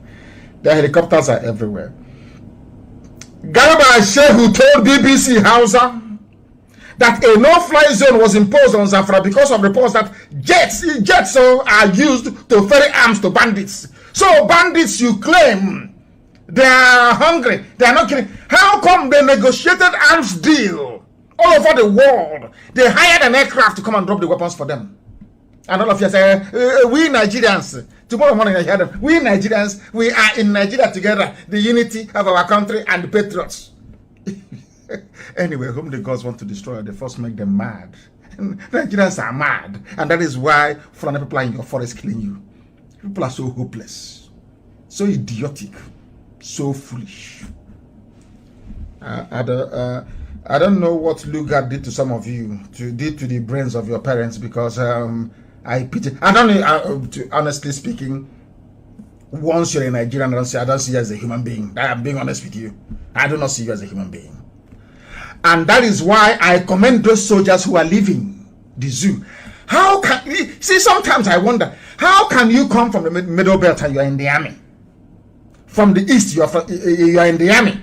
The helicopters are everywhere. Garba Shehu told BBC Hausa that a no-fly zone was imposed on Zamfara because of reports that jets are used to ferry arms to bandits. So bandits, you claim, they are hungry, they are not kidding. How come they negotiated arms deal all over the world? They hired an aircraft to come and drop the weapons for them. And all of you say, we Nigerians, tomorrow morning I hear them, we Nigerians, we are in Nigeria together, the unity of our country and the patriots. Anyway, whom the gods want to destroy, they first make them mad. Nigerians are mad, and that is why Fulani people are in your forest killing you. People are so hopeless, so idiotic, so foolish. I don't know what Lugard did to some of you, did to the brains of your parents, because I pity. I don't know. Honestly speaking, once you're a Nigerian, I don't see you as a human being. I'm being honest with you. I do not see you as a human being. And that is why I commend those soldiers who are leaving the zoo. How can you see? Sometimes I wonder, how can you come from the middle belt and you are in the army? From the east, you are in the army.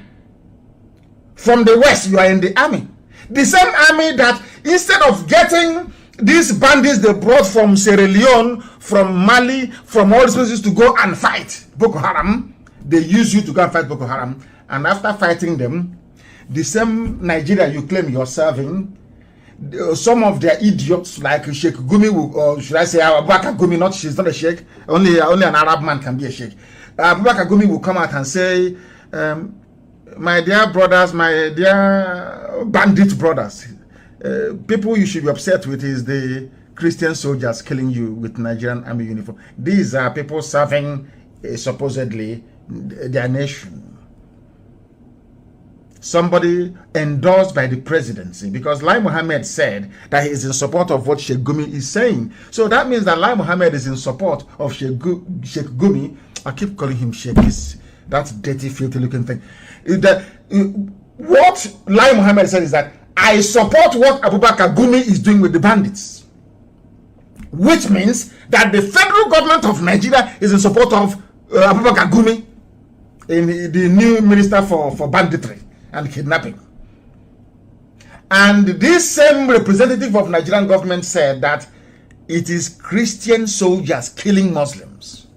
From the west, you are in the army. The same army that instead of getting these bandits they brought from Sierra Leone, from Mali, from all these places to go and fight Boko Haram, they use you to go and fight Boko Haram. And after fighting them, the same Nigeria you claim you're serving, some of their idiots like Sheikh Gumi, or should I say Abubakar Gumi, not she's not a sheikh, only an Arab man can be a sheikh. Abubakar Gumi will come out and say, my dear brothers, my dear bandit brothers, people you should be upset with is the Christian soldiers killing you with Nigerian army uniform. These are people serving supposedly their nation. Somebody endorsed by the presidency, because Lai Mohammed said that he is in support of what Sheikh Gumi is saying. So that means that Lai Mohammed is in support of Sheikh Gumi. I keep calling him Sheikh, that dirty, filthy looking thing. What Lai Mohammed said is that I support what Abubakar Gumi is doing with the bandits, which means that the federal government of Nigeria is in support of Abubakar Gumi, in the new minister for banditry and kidnapping. And this same representative of Nigerian government said that it is Christian soldiers killing Muslims,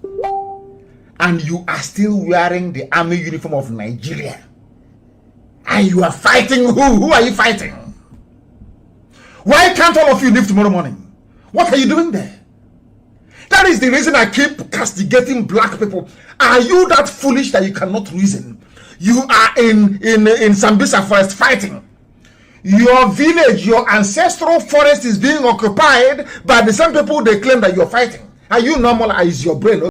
and you are still wearing the army uniform of Nigeria, and you are fighting who? Who are you fighting? Why can't all of you leave tomorrow morning? What are you doing there? That is the reason I keep castigating black people. Are you that foolish that you cannot reason? You are in Sambisa forest fighting. Your village, your ancestral forest is being occupied by the same people they claim that you're fighting. Are you normal? Is your brain